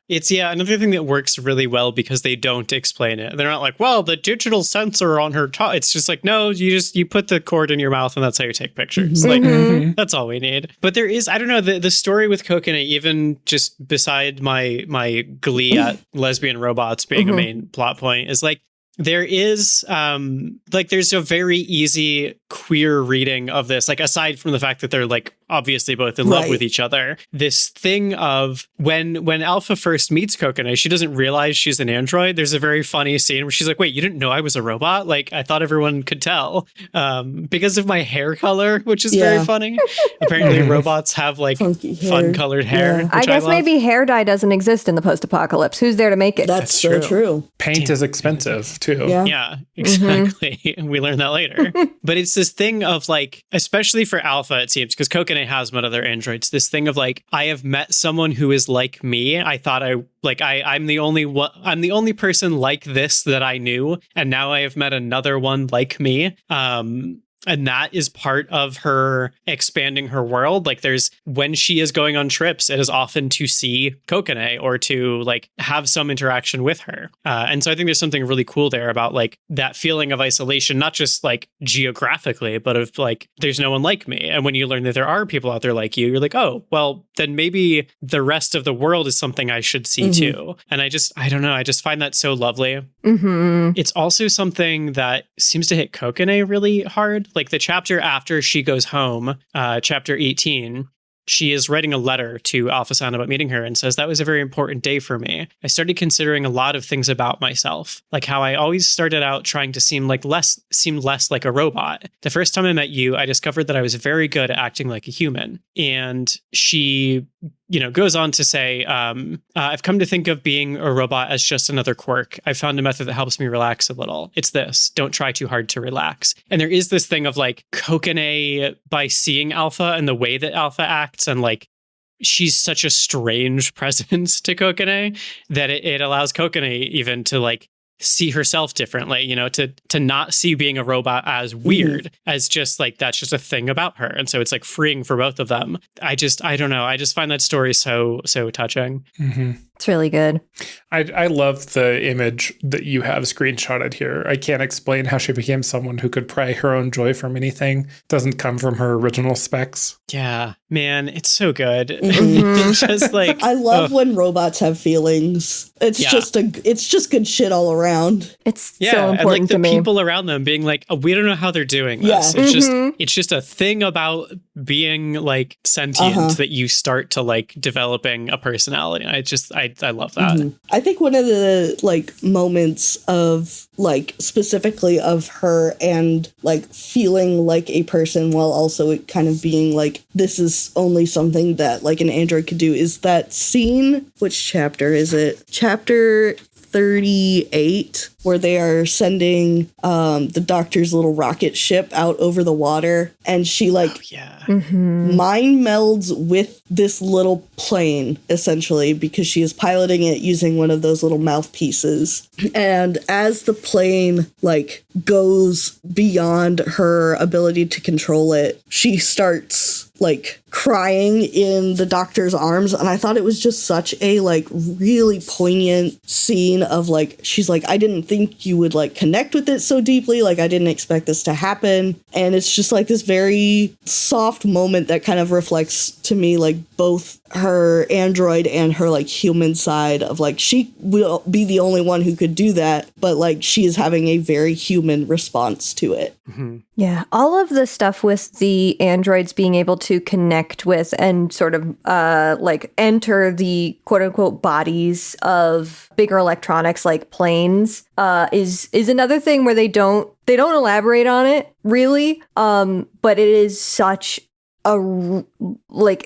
It's another thing that works really well because they don't explain it. They're not like, well, the digital sensor on her top. It's just like, no, you put the cord in your mouth and that's how you take pictures. Like that's all we need. But there is, I don't know, the story with Kokone, even just beside my glee at lesbian robots being a main plot point, is like there is there's a very easy queer reading of this, like aside from the fact that they're like obviously both in love with each other. This thing of when Alpha first meets Kokone, she doesn't realize she's an android. There's a very funny scene where she's like, wait, you didn't know I was a robot? Like, I thought everyone could tell because of my hair color, which is very funny. Apparently robots have like fun colored hair. Yeah. I guess maybe hair dye doesn't exist in the post-apocalypse. Who's there to make it? That's so true. Paint is expensive too. Yeah, exactly. We learned that later. But it's this thing of like, especially for Alpha, it seems, because Kokone has met other androids, this thing of like, I have met someone who is like me. I thought I'm the only person like this that I knew, and now I have met another one like me. And that is part of her expanding her world. Like when she is going on trips, it is often to see Kokone or to like have some interaction with her. And so I think there's something really cool there about like that feeling of isolation, not just like geographically, but of like, there's no one like me. And when you learn that there are people out there like you're like, oh, well, then maybe the rest of the world is something I should see too. And I don't know. I just find that so lovely. It's also something that seems to hit Kokone really hard. Like the chapter after she goes home, chapter 18, she is writing a letter to Alpha-san about meeting her and says, that was a very important day for me. I started considering a lot of things about myself, like how I always started out trying to seem less like a robot. The first time I met you, I discovered that I was very good at acting like a human. And she goes on to say, I've come to think of being a robot as just another quirk. I found a method that helps me relax a little. It's this: don't try too hard to relax. And there is this thing of like Kokone, by seeing Alpha and the way that Alpha acts, and like she's such a strange presence to Kokone that it allows Kokone even to like see herself differently, to not see being a robot as weird, as just like, that's just a thing about her. And so it's like freeing for both of them. I don't know. I just find that story so touching. It's really good. I love the image that you have screenshotted here. I can't explain how she became someone who could pry her own joy from anything. Doesn't come from her original specs. Yeah, man, it's so good. It's just like, I love when robots have feelings. It's just good shit all around. It's so and important like the to me. people around them being like, oh, we don't know how they're doing this. It's just a thing about being like sentient that you start to like developing a personality. I I love that. Mm-hmm. I think one of the like moments of like specifically of her and like feeling like a person while also it kind of being like this is only something that like an android could do is that scene. Which chapter is it? Chapter 38, where they are sending the doctor's little rocket ship out over the water, and she like mind melds with this little plane essentially because she is piloting it using one of those little mouthpieces. And as the plane like goes beyond her ability to control it, she starts like crying in the doctor's arms, and I thought it was just such a like really poignant scene of like she's like, I didn't think you would like connect with it so deeply, like I didn't expect this to happen. And it's just like this very soft moment that kind of reflects to me like both her android and her like human side of like she will be the only one who could do that, but like she is having a very human response to it. Yeah, all of the stuff with the androids being able to connect with and sort of like enter the quote unquote bodies of bigger electronics like planes is another thing where they don't elaborate on it really, but it is such a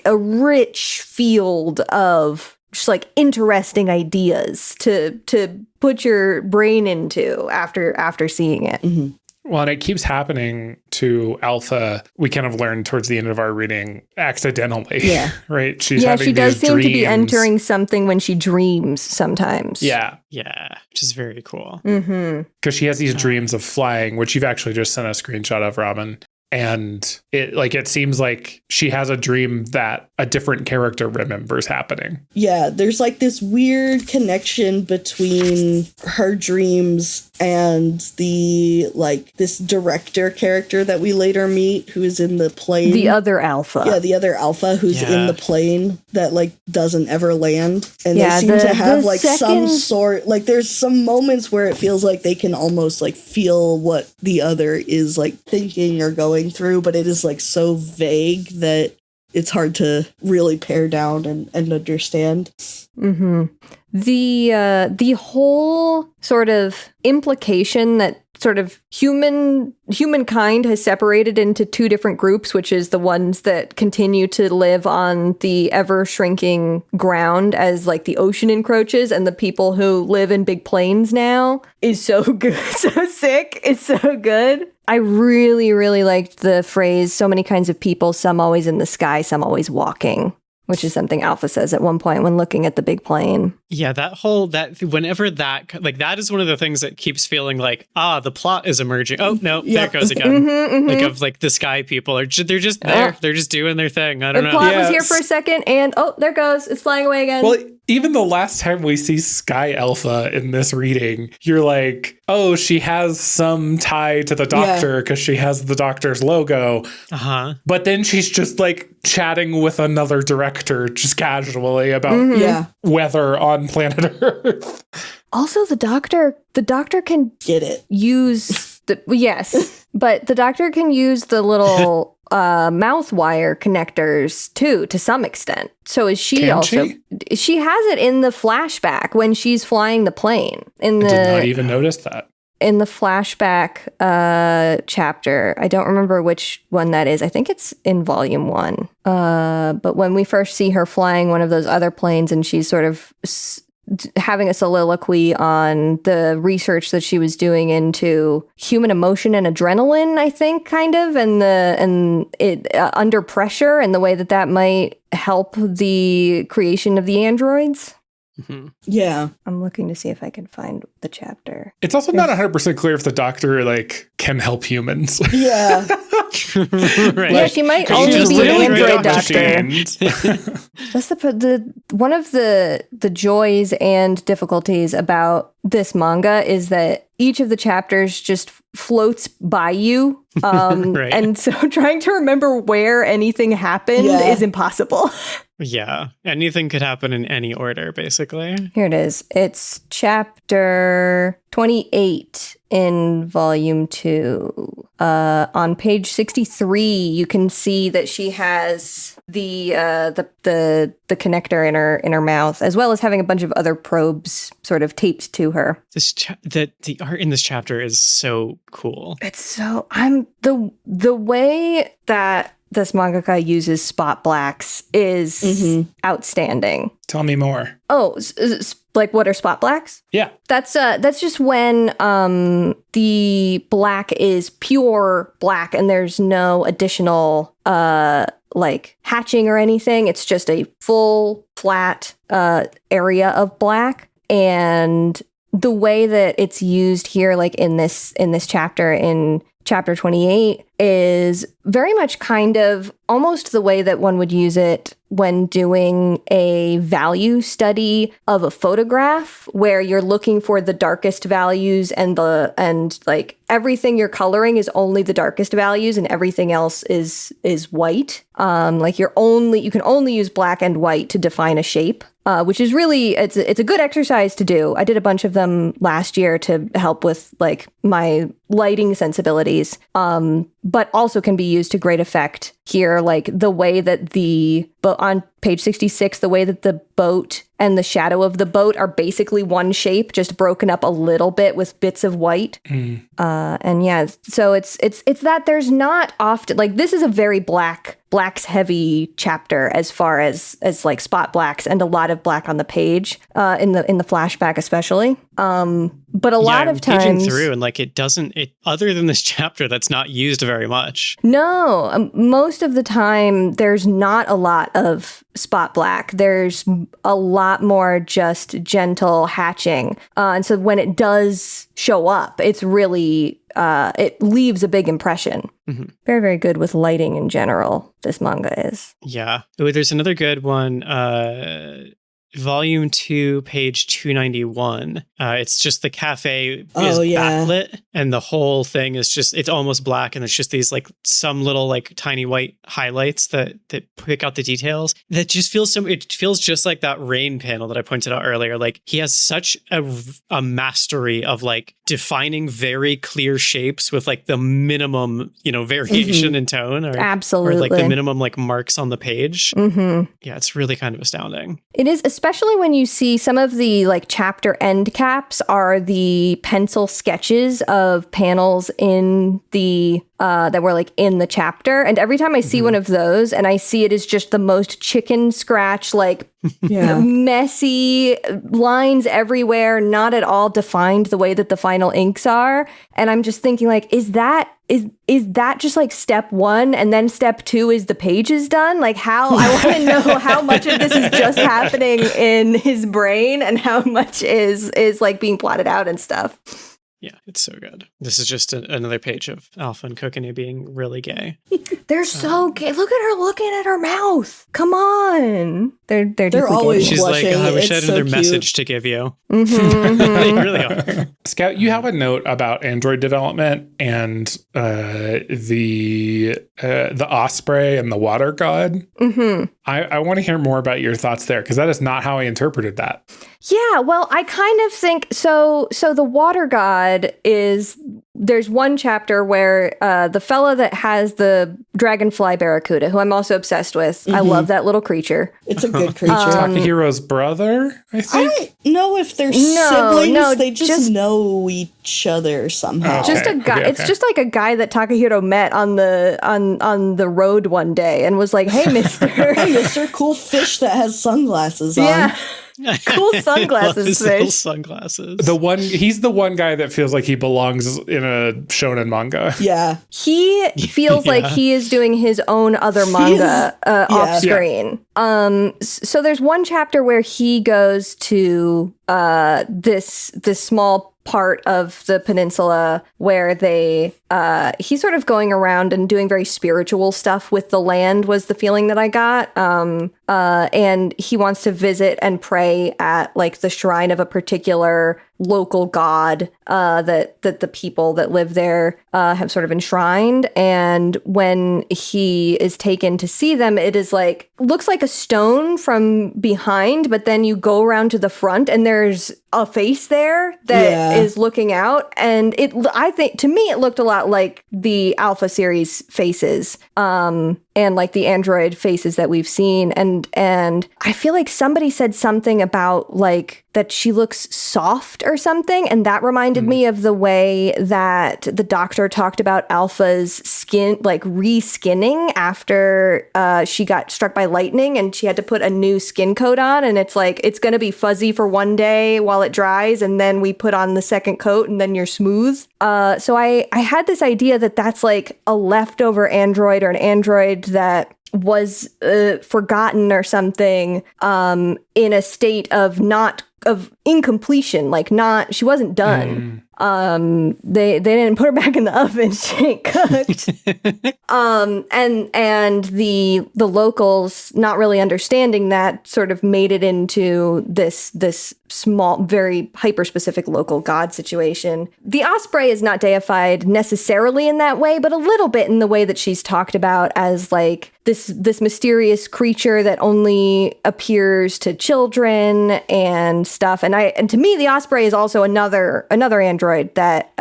rich field of just like interesting ideas to put your brain into after seeing it. Mm-hmm. Well, and it keeps happening to Alpha. We kind of learned towards the end of our reading accidentally. Yeah. Right? She's yeah, having she does these seem dreams. to be entering something when she dreams sometimes. Yeah. Yeah, which is very cool. Because she has these dreams of flying, which you've actually just sent a screenshot of, Robin. And it seems like she has a dream that a different character remembers happening. Yeah, there's like this weird connection between her dreams and the like this director character that we later meet who is in the plane. The other Alpha. Yeah, the other Alpha who's in the plane that like doesn't ever land. And they seem to have like some sort, like there's some moments where it feels like they can almost like feel what the other is like thinking or going through, but it is like so vague that it's hard to really pare down and understand. The whole sort of implication that sort of humankind has separated into two different groups, which is the ones that continue to live on the ever shrinking ground as like the ocean encroaches, and the people who live in big planes now, is so good. So sick. It's so good. I really, really liked the phrase, so many kinds of people, some always in the sky, some always walking, which is something Alpha says at one point when looking at the big plane. Yeah, whenever that, like, that is one of the things that keeps feeling like, the plot is emerging. Oh, no, there it goes again. Like, of like the sky people they're just there. They're just doing their thing. I don't know. The plot was here for a second and, there it goes. It's flying away again. Well, even the last time we see Sky Alpha in this reading, you're like, oh, she has some tie to the doctor because she has the doctor's logo. But then she's just like chatting with another director just casually about weather on planet Earth. Also, the doctor can get it. Use yes, but the doctor can use the little mouth wire connectors too, to some extent. So is she Can also? She has it in the flashback when she's flying the plane. I did not even notice that. In the flashback chapter, I don't remember which one that is. I think it's in volume 1. But when we first see her flying one of those other planes, and she's sort of having a soliloquy on the research that she was doing into human emotion and adrenaline, I think, kind of, and it under pressure, and the way that might help the creation of the androids. Yeah. I'm looking to see if I can find the chapter. It's also not 100% clear if the doctor like can help humans. Yeah. Right. Yeah, she might only be an android doctor. That's one of the joys and difficulties about this manga is that each of the chapters just floats by you. Right. And so trying to remember where anything happened is impossible. Yeah. Anything could happen in any order, basically. Here it is. It's chapter 28 in volume 2. on page 63, you can see that she has the connector in her mouth, as well as having a bunch of other probes sort of taped to her. The art in this chapter is so cool. It's so the way that this mangaka uses spot blacks is outstanding. Tell me more. Oh, like what are spot blacks? Yeah. That's just when the black is pure black and there's no additional like hatching or anything. It's just a full flat area of black. And the way that it's used here, like in this chapter, in chapter 28, is very much kind of almost the way that one would use it when doing a value study of a photograph, where you're looking for the darkest values and like everything you're coloring is only the darkest values and everything else is white. Like you can only use black and white to define a shape. Which is really, it's a good exercise to do. I did a bunch of them last year to help with like my lighting sensibilities, but also can be used to great effect here. Like the way that on page 66, the way that the boat and the shadow of the boat are basically one shape, just broken up a little bit with bits of white. And yeah, so it's that there's not often, like this is a very blacks heavy chapter as far as like spot blacks and a lot of black on the page, in the flashback especially. But a lot of times paging through and like it other than this chapter, that's not used very much. No, most of the time there's not a lot of spot black. There's a lot more just gentle hatching. And so when it does show up, it's really, it leaves a big impression. Very, very good with lighting in general, this manga is. Yeah. Oh, there's another good one. Volume 2, page 291. It's just the cafe is backlit, and the whole thing is just, it's almost black, and it's just these like some little like tiny white highlights that pick out the details. That just feels it feels just like that rain panel that I pointed out earlier. Like he has such a mastery of like defining very clear shapes with like the minimum, variation in tone, absolutely, or like the minimum like marks on the page. Yeah, it's really kind of astounding. It is, especially when you see some of the like chapter end caps are the pencil sketches of panels in the that were like in the chapter. And every time I see one of those and I see it as just the most chicken scratch, like messy lines everywhere, not at all defined the way that the final inks are. And I'm just thinking like, is that just like step one and then step two is the page is done? Like how, I want to know how much of this is just happening in his brain and how much is like being plotted out and stuff. Yeah, it's so good. This is just another page of Alpha and Kokone being really gay. They're so gay. Look at her looking at her mouth. Come on. They're always She's blushing. Like, I wish I had another message to give you. They really are. Scout, you have a note about Android development and the osprey and the water god. I want to hear more about your thoughts there, because that is not how I interpreted that. Yeah, well, I kind of think so the water god is, there's one chapter where the fella that has the dragonfly barracuda, who I'm also obsessed with. I love that little creature. It's a good creature. Takehiro's brother, I think. I don't know if they're siblings. No, they just know each other somehow. Okay. Just a guy. Okay. It's just like a guy that Takahiro met on the road one day and was like, "Hey, Mister, Hey, Mister, cool fish that has sunglasses on." yeah." Cool sunglasses, Little fish. sunglasses. He's the one guy that feels like he belongs in a shonen manga. Yeah. He feels like he is doing his own other manga off screen. So there's one chapter where he goes to this small part of the peninsula where he's sort of going around and doing very spiritual stuff with the land, was the feeling that I got. And he wants to visit and pray at like the shrine of a particular local god that the people that live there have sort of enshrined. And when he is taken to see them, it is like, looks like a stone from behind, but then you go around to the front and there's a face there that is looking out. And I think, to me, it looked a lot like the Alpha series faces, and like the android faces that we've seen. And I feel like somebody said something about like that she looks soft or something. And that reminded me of the way that the doctor talked about Alpha's skin, like re-skinning after she got struck by lightning and she had to put a new skin coat on. And it's like, it's going to be fuzzy for one day while it dries. And then we put on the second coat and then you're smooth. So I had this idea that that's like a leftover android or an android that was forgotten or something, in a state of incompletion, like she wasn't done. They didn't put her back in the oven. She ain't cooked. And the locals, not really understanding that, sort of made it into this small, very hyper-specific local god situation. The osprey is not deified necessarily in that way, but a little bit in the way that she's talked about as like this mysterious creature that only appears to children and stuff. And to me, the osprey is also another android that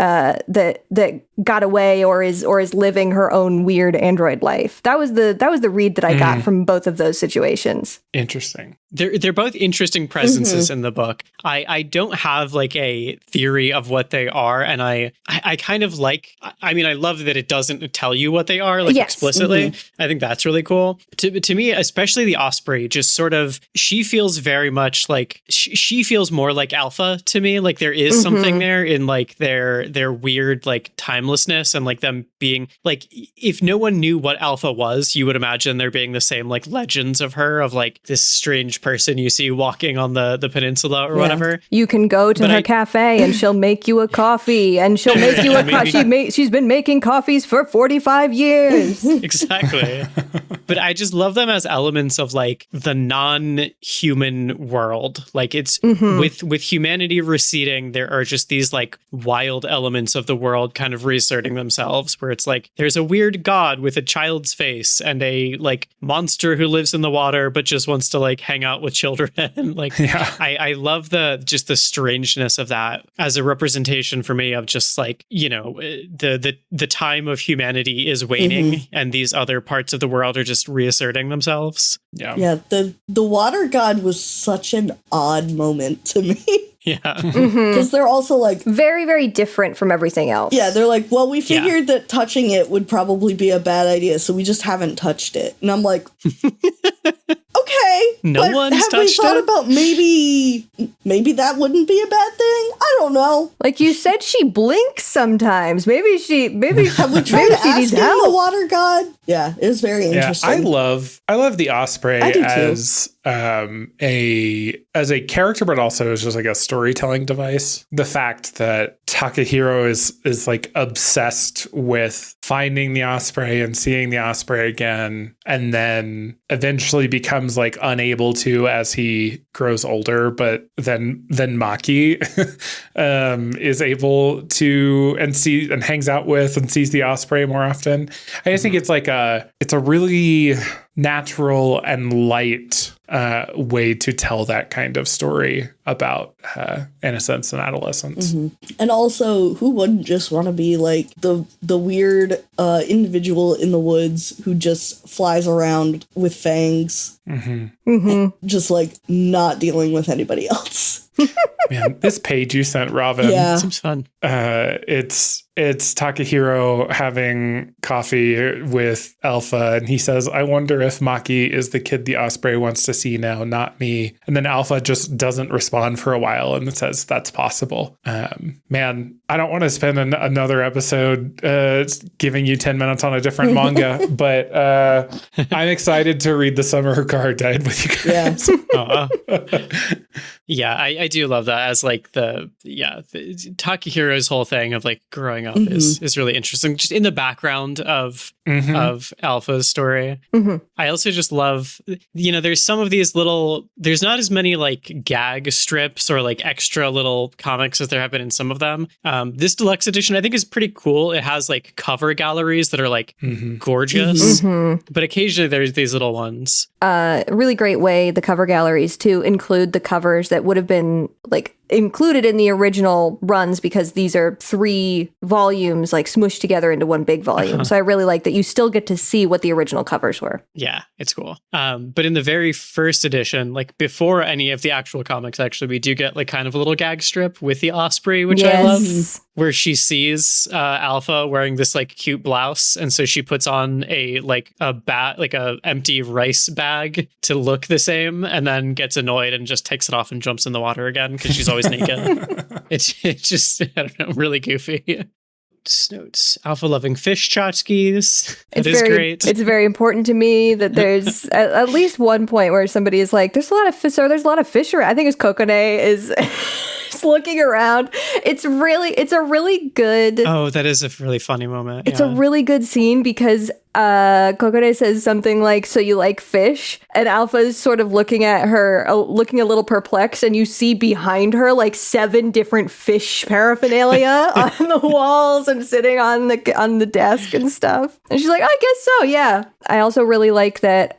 got away or is living her own weird android life. That was the read that I got from both of those situations. Interesting. They're both interesting presences in the book. I don't have like a theory of what they are, and I kind of like, I mean, I love that it doesn't tell you what they are like explicitly. I think that's really cool. To me, especially the osprey, just sort of, she feels very much like she feels more like Alpha to me. Like there is something there in like their weird like timelessness and like them being like, if no one knew what Alpha was, you would imagine there being the same like legends of her, of like this strange person you see walking on the peninsula or whatever. You can go to her cafe and she'll make you a coffee, and she'll make you a coffee. She's been making coffees for 45 years. Exactly. But I just love them as elements of like the non-human world. Like it's with humanity receding, there are just these like wild elements of the world kind of reasserting themselves, where it's like there's a weird god with a child's face and a like monster who lives in the water but just wants to like hang out with children. Like I love the strangeness of that as a representation for me of just like, you know, the time of humanity is waning and these other parts of the world are just reasserting themselves. Yeah, the water god was such an odd moment to me. Yeah. Because they're also like very, very different from everything else. Yeah, they're like, well, we figured that touching it would probably be a bad idea, so we just haven't touched it. And I'm like, okay. No one's touched it? Have we thought about maybe that wouldn't be a bad thing? I don't know. Like you said, she blinks sometimes. Maybe have we tried to ask the water god? Yeah, it was very interesting. I love the osprey as a character, but also as just like a storytelling device. The fact that Takahiro is like obsessed with finding the osprey and seeing the osprey again, and then eventually becomes like unable to as he grows older, but then Maki is able to and hangs out with and sees the osprey more often. I just think it's like it's a really natural and light way to tell that kind of story about innocence and adolescence. And also, who wouldn't just want to be like the weird individual in the woods who just flies around with fangs, just like not dealing with anybody else? Man, this page you sent, Robin, seems fun. It's Takahiro having coffee with Alpha, and he says, "I wonder if Maki is the kid the osprey wants to see now, not me." And then Alpha just doesn't respond for a while, and it says, "That's possible." Man, I don't want to spend another episode giving you 10 minutes on a different manga, but I'm excited to read The Summer Her Car Died with you guys. Yeah, I do love that as like the Takehiro's whole thing of like growing up is really interesting. Just in the background of of Alpha's story. I also just love, there's some of these there's not as many like gag strips or like extra little comics as there have been in some of them. This deluxe edition I think is pretty cool. It has like cover galleries that are like gorgeous, but occasionally there's these little ones. Really great way, the cover galleries, to include the covers that would have been like included in the original runs, because these are 3 volumes like smushed together into one big volume. So I really like that you still get to see what the original covers were. Yeah, it's cool. But in the very first edition, like before any of the actual comics, actually, we do get like kind of a little gag strip with the Osprey, which I love, where she sees Alpha wearing this like cute blouse, and so she puts on a empty rice bag to look the same, and then gets annoyed and just takes it off and jumps in the water again because she's always naked. It's just, I don't know, really goofy. Notes: Alpha loving fish tchotchkes. That is great. It's very important to me that there's at least one point where somebody is like, there's a lot of fish around. I think it's Kokone is looking around. It's a really good. Oh, that is a really funny moment. It's a really good scene because Kokone says something like, "So you like fish?" And Alpha is sort of looking at her, looking a little perplexed, and you see behind her like 7 different fish paraphernalia on the walls and sitting on the desk and stuff. And she's like, "I guess so, yeah." I also really like that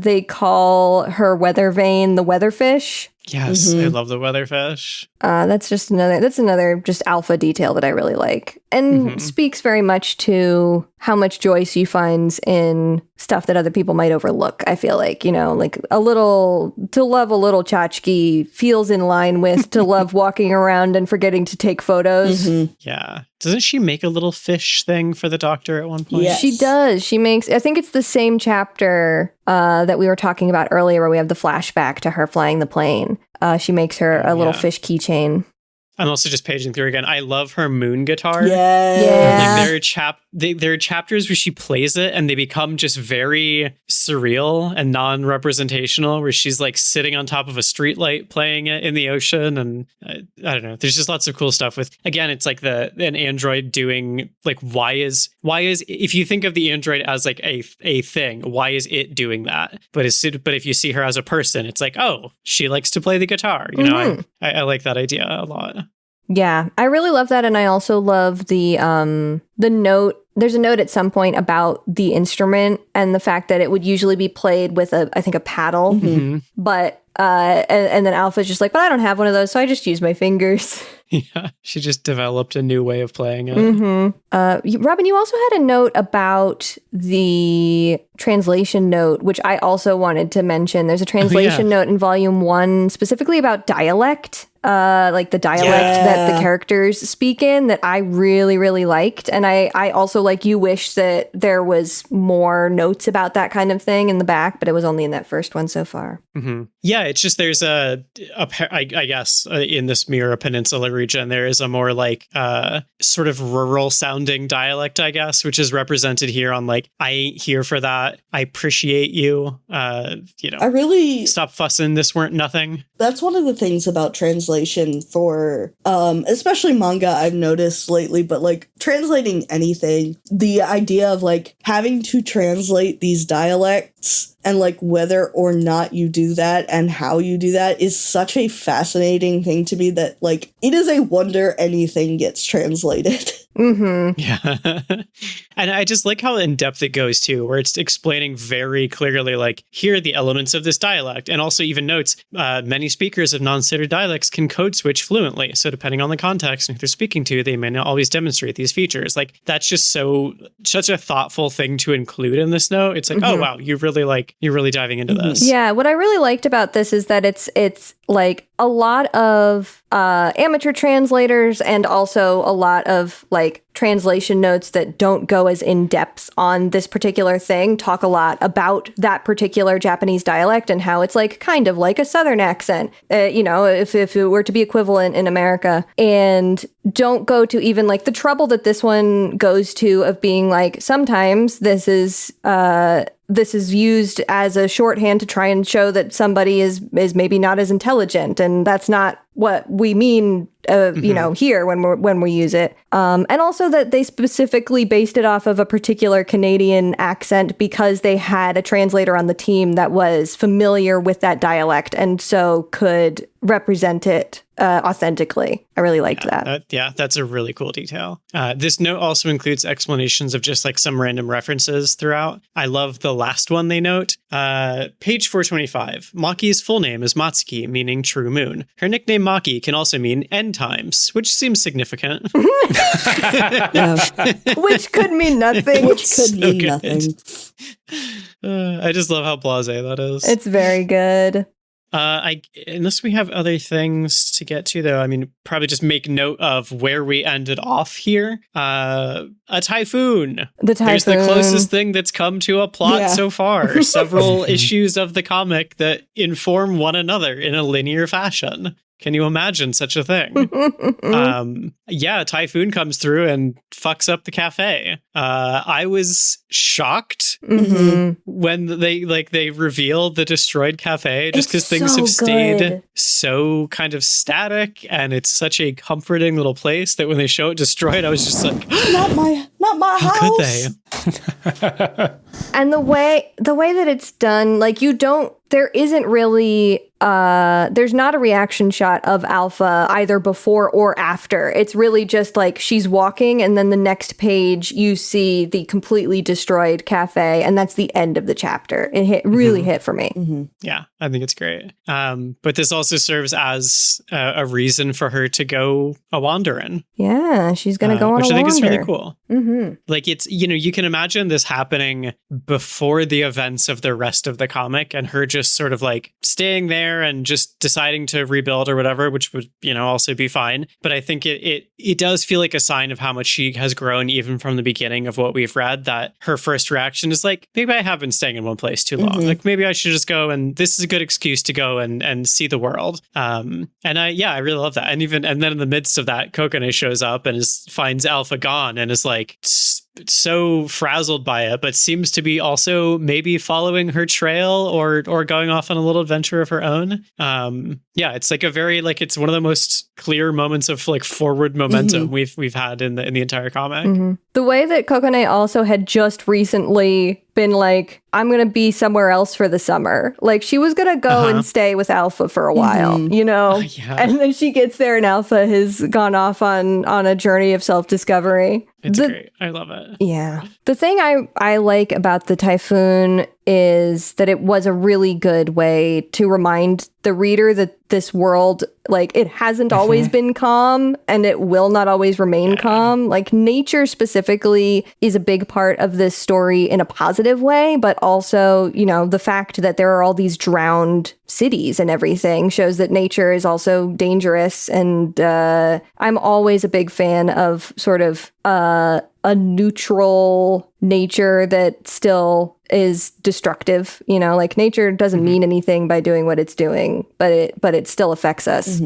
they call her weather vane the weatherfish. Yes, I love the weatherfish. That's another just Alpha detail that I really like, and speaks very much to how much joy she finds in stuff that other people might overlook. I feel like, to love a little tchotchke feels in line with to love walking around and forgetting to take photos. Yeah. Doesn't she make a little fish thing for the Doctor at one point? Yes. She does. She makes, I think it's the same chapter that we were talking about earlier where we have the flashback to her flying the plane. She makes her a little fish keychain. I'm also just paging through again. I love her moon guitar. Yeah. Like there are chapters where she plays it and they become just very surreal and non-representational, where she's like sitting on top of a streetlight playing it in the ocean. And I don't know. There's just lots of cool stuff with, again, it's like an android doing like, why is, if you think of the android as like a thing, why is it doing that? But if you see her as a person, it's like, oh, she likes to play the guitar. I like that idea a lot. Yeah, I really love that. And I also love the note. There's a note at some point about the instrument and the fact that it would usually be played with I think a paddle. But and then Alpha's just like, but I don't have one of those, so I just use my fingers. Yeah, she just developed a new way of playing it. Robin, you also had a note about the translation note, which I also wanted to mention. There's a translation note in volume 1 specifically about dialect. Like the dialect that the characters speak in, that I really, really liked. And I also, like you, wish that there was more notes about that kind of thing in the back, but it was only in that first one so far. Yeah, it's just there's I guess in this Mira Peninsula region, there is a more like sort of rural sounding dialect, I guess, which is represented here on like, I ain't here for that. I appreciate you. I really stop fussing. This weren't nothing. That's one of the things about translation for, especially manga I've noticed lately, but like translating anything, the idea of like having to translate these dialects and like whether or not you do that and how you do that is such a fascinating thing to me that like it is a wonder anything gets translated. Yeah. And I just like how in depth it goes too, where it's explaining very clearly, like, here are the elements of this dialect. And also even notes, many speakers of non-standard dialects can code switch fluently. So depending on the context and who they're speaking to, they may not always demonstrate these features. Like, that's just such a thoughtful thing to include in this note. It's like, oh, wow, you're really diving into this. Yeah. What I really liked about this is that it's like a lot of amateur translators and also a lot of like translation notes that don't go as in depth on this particular thing talk a lot about that particular Japanese dialect and how it's like kind of like a Southern accent, if it were to be equivalent in America, and don't go to even like the trouble that this one goes to of being like, sometimes this is used as a shorthand to try and show that somebody is maybe not as intelligent, and that's not what we mean here when we use it. And also that they specifically based it off of a particular Canadian accent because they had a translator on the team that was familiar with that dialect and so could represent it authentically. I really liked that. That's a really cool detail. This note also includes explanations of just like some random references throughout. I love the last one they note. Page 425. Maki's full name is Matsuki, meaning true moon. Her nickname Maki can also mean end times, which seems significant. Which could mean nothing. Which could mean nothing. I just love how blasé that is. It's very good. Unless we have other things to get to, though, I mean, probably just make note of where we ended off here. A typhoon. The typhoon. There's the closest thing that's come to a plot so far. Several issues of the comic that inform one another in a linear fashion. Can you imagine such a thing? A typhoon comes through and fucks up the cafe. I was shocked when they revealed the destroyed cafe, just because things have stayed so kind of static, and it's such a comforting little place that when they show it destroyed, I was just like, not my house. How could they? And the way that it's done, like there isn't really there's not a reaction shot of Alpha either before or after. It's really just like she's walking and then the next page you see the completely destroyed cafe, and that's the end of the chapter. It really hit for me. Yeah, I think it's great. But this also serves as a reason for her to go a wandering. Yeah, she's going to go on a wander. Which I think is really cool. Like it's, you can imagine this happening before the events of the rest of the comic and her just sort of like staying there and just deciding to rebuild or whatever, which would, also be fine. But I think it does feel like a sign of how much she has grown even from the beginning of what we've read, that her first reaction is like, maybe I have been staying in one place too long. Like maybe I should just go, and this is a good excuse to go and see the world. And I really love that. And then in the midst of that, Kokone shows up and finds Alpha gone and is like so frazzled by it, but seems to be also maybe following her trail or going off on a little adventure of her own. It's like it's one of the most clear moments of like forward momentum we've had in the entire comic. The way that Kokone also had just recently been like, I'm going to be somewhere else for the summer. Like she was going to go and stay with Alpha for a while, and then she gets there and Alpha has gone off on a journey of self-discovery. It's great. I love it. Yeah. The thing I like about the typhoon is that it was a really good way to remind the reader that this world, like, it hasn't always been calm and it will not always remain calm. Like, nature specifically is a big part of this story in a positive way, but also, the fact that there are all these drowned cities and everything shows that nature is also dangerous. And I'm always a big fan of sort of a neutral nature that still is destructive. Like nature doesn't mean anything by doing what it's doing, but it still affects us.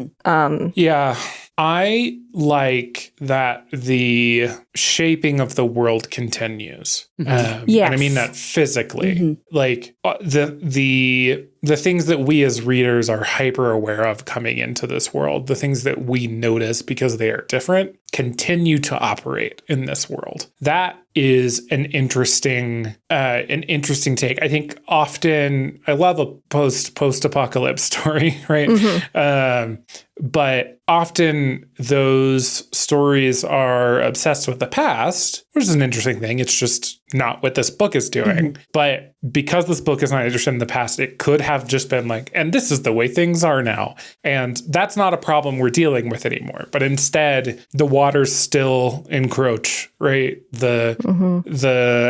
I like that the shaping of the world continues. And I mean that physically. Like the things that we as readers are hyper aware of coming into this world, the things that we notice because they are different, continue to operate in this world. That is an interesting take. I think often I love a post-apocalypse story, right? But often those stories are obsessed with the past, which is an interesting thing. It's just not what this book is doing. But because this book is not interested in the past, it could have just been like, and this is the way things are now. And that's not a problem we're dealing with anymore. But instead, the waters still encroach, right? The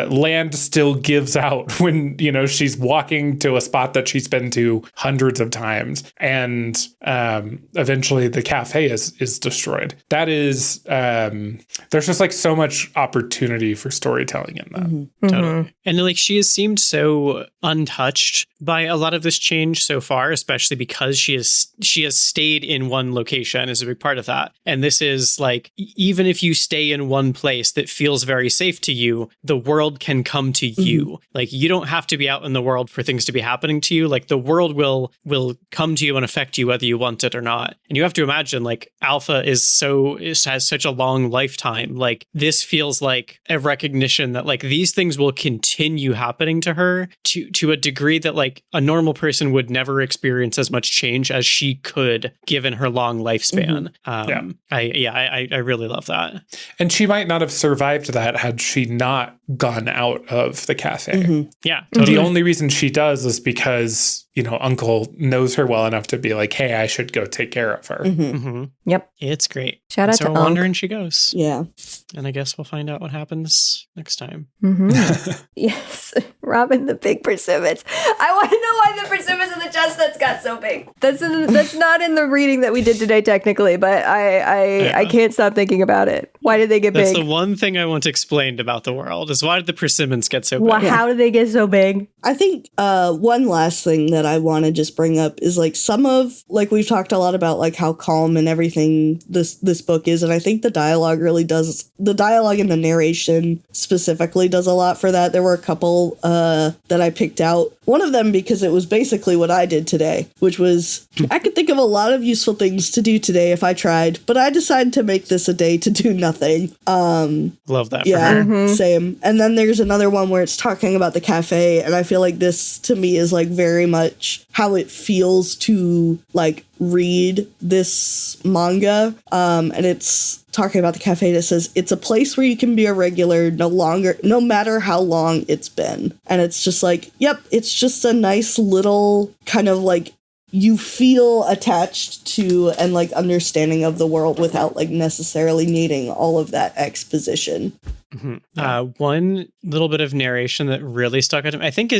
land still gives out when, she's walking to a spot that she's been to hundreds of times. And eventually the cafe is destroyed. That is, there's just like so much opportunity opportunity for storytelling in that. Mm-hmm. Totally. And like she has seemed so untouched by a lot of this change so far, especially because she has stayed in one location is a big part of that. And this is like, even if you stay in one place that feels very safe to you, the world can come to you. Like you don't have to be out in the world for things to be happening to you. Like the world will come to you and affect you whether you want it or not. And you have to imagine like Alpha has such a long lifetime. Like this feels like a recognition that like these things will continue happening to her to a degree that like a normal person would never experience as much change as she could given her long lifespan. I really love that. And she might not have survived that had she not gone out of the cafe. Yeah, totally. The only reason she does is because, you know, Uncle knows her well enough to be like, hey, I should go take care of her. Yep. It's great. Shout out so to we're Unc. wondering she goes. Yeah. And I guess we'll find out what happens next time. Yes. Robin the big persimmons. I want to know why the persimmons and the chestnuts got so big. That's not in the reading that we did today technically, but I can't stop thinking about it. Why did they get That's big? the one thing I want explained about the world is why did the persimmons get so big? Well, how did they get so big? I think one last thing that I want to just bring up is like some of, like we've talked a lot about like how calm and everything this book is, and I think the dialogue really does, the dialogue and the narration specifically does a lot for that. There were a couple that I picked out. One of them because it was basically what I did today, which was I could think of a lot of useful things to do today if I tried, but I decided to make this a day to do nothing. Love that for Yeah, her. same. And then there's another one where it's talking about the cafe, and I feel like this to me is like very much how it feels to like read this manga. And it's talking about the cafe that says it's a place where you can be a regular no matter how long it's been. And it's just like, yep, it's just a nice little kind of like you feel attached to and like understanding of the world without like necessarily needing all of that exposition. One little bit of narration that really stuck out to me, I think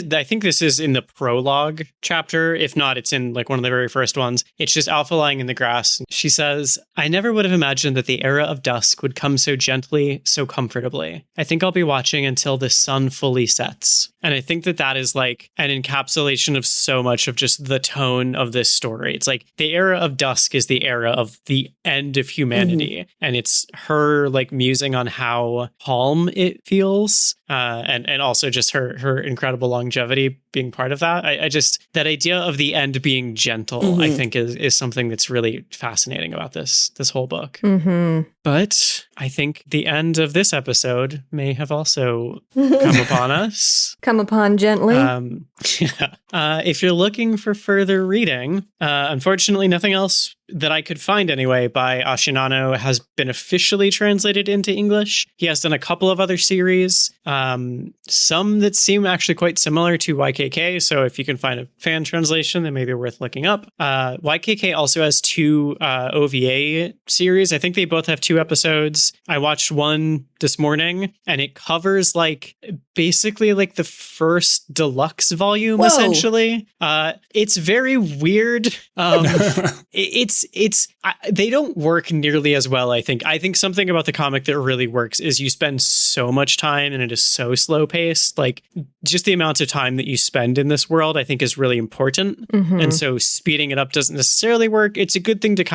this is in the prologue chapter. If not, it's in like one of the very first ones. It's just Alpha lying in the grass. She says, I never would have imagined that the era of dusk would come so gently, so comfortably. I think I'll be watching until the sun fully sets. And I think that is like an encapsulation of so much of just the tone of this story. It's like the era of dusk is the era of the end of humanity. And it's her like musing on how calm it feels, and also just her incredible longevity being part of that. I just, that idea of the end being gentle, I think is something that's really fascinating about this whole book. But I think the end of this episode may have also come upon us. Come upon gently. If you're looking for further reading, unfortunately, nothing else that I could find anyway by Ashinano has been officially translated into English. He has done a couple of other series, some that seem actually quite similar to YKK. So if you can find a fan translation, then maybe worth looking up. YKK also has 2 OVA series. I think they both have 2 episodes. I watched one this morning and it covers like basically like the first deluxe volume. Whoa. Essentially. It's very weird. They don't work nearly as well, I think. I think something about the comic that really works is you spend so much time and it is so slow paced. Like just the amount of time that you spend in this world, I think is really important. And so speeding it up doesn't necessarily work. It's a good thing to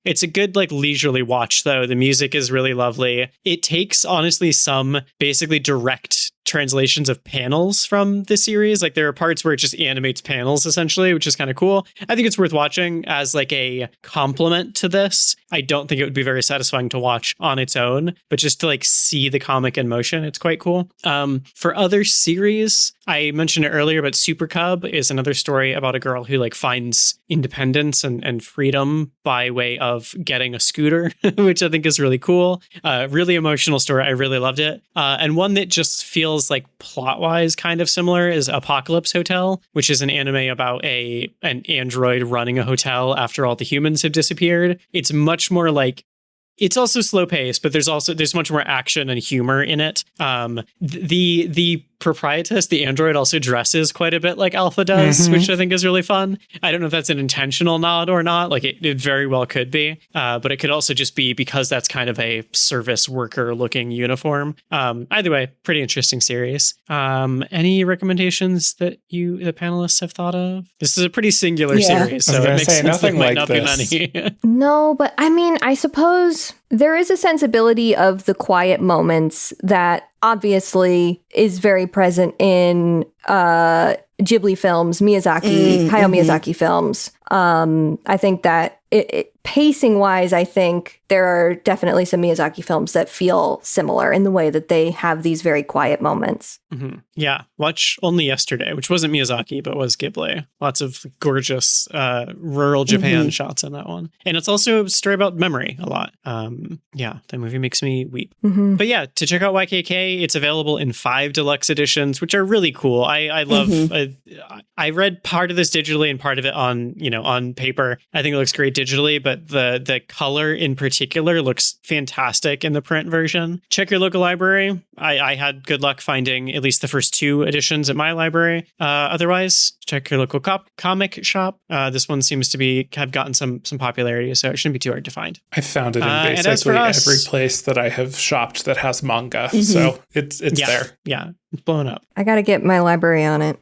it's a good like leisurely watch though. The music is really lovely. It takes honestly some basically direct translations of panels from the series. Like there are parts where it just animates panels essentially, which is kind of cool. I think it's worth watching as like a complement to this. I don't think it would be very satisfying to watch on its own, but just to like see the comic in motion, it's quite cool. For other series, I mentioned it earlier, but Super Cub is another story about a girl who like finds independence and freedom by way of getting a scooter, which I think is really cool. Really emotional story. I really loved it. And one that just feels like plot-wise kind of similar is Apocalypse Hotel, which is an anime about an android running a hotel after all the humans have disappeared. It's much more like, it's also slow paced, but there's much more action and humor in it. The Proprietus, the android, also dresses quite a bit like Alpha does, which I think is really fun. I don't know if that's an intentional nod or not. Like it very well could be, but it could also just be because that's kind of a service worker looking uniform. Either way, pretty interesting series. Any recommendations that the panelists have thought of? This is a pretty singular series, so it makes sense there might not be many. No, but I mean, I suppose there is a sensibility of the quiet moments that obviously is very present in Ghibli films, Hayao Miyazaki films. I think that pacing wise, I think there are definitely some Miyazaki films that feel similar in the way that they have these very quiet moments. Mm-hmm. Yeah. Watch Only Yesterday, which wasn't Miyazaki, but was Ghibli. Lots of gorgeous rural Japan shots in that one. And it's also a story about memory a lot. Yeah, that movie makes me weep. But yeah, to check out YKK, it's available in 5 deluxe editions, which are really cool. I love, I read part of this digitally and part of it on paper. I think it looks great digitally, but the color in particular looks fantastic in the print version. Check your local library. I had good luck finding at least the first 2 editions at my library. Otherwise, check your local comic shop. This one seems to have gotten some popularity, so it shouldn't be too hard to find. I found it in basically every place that I have shopped that has manga, so it's there. Yeah, it's blown up. I got to get my library on it.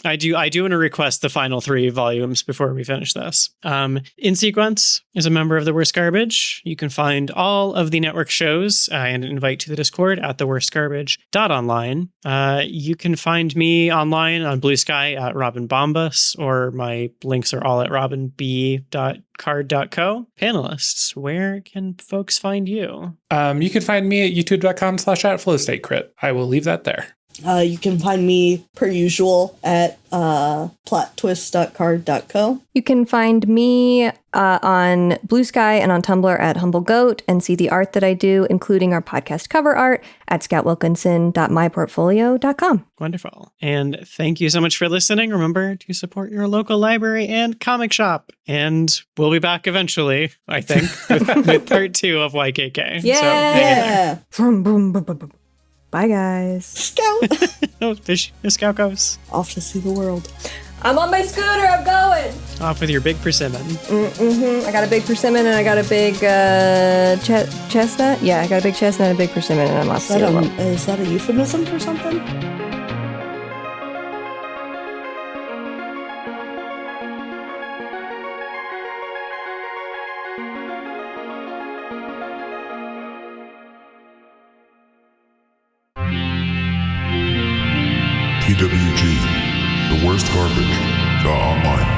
I do want to request the final 3 volumes before we finish this. In Sequence is a member of The Worst Garbage. You can find all of the network shows and invite to the Discord at theworstgarbage.online. You can find me online on Blue Sky at Robin Bombas, or my links are all at robinb.card.co. Panelists, where can folks find you? You can find me at youtube.com/@flowstatecrit. I will leave that there. You can find me, per usual, at plottwist.card.co. You can find me on Blue Sky and on Tumblr at HumbleGoat, and see the art that I do, including our podcast cover art, at scoutwilkinson.myportfolio.com. Wonderful. And thank you so much for listening. Remember to support your local library and comic shop. And we'll be back eventually, I think, with part 2 of YKK. Yeah! Bye, guys. Scout! The Scout goes. Off to see the world. I'm on my scooter. I'm going. Off with your big persimmon. I got a big persimmon and I got a big chestnut. Yeah, I got a big chestnut and a big persimmon, and I'm off to see the world. Is that a euphemism for something? TWG, The Worst Garbage, the online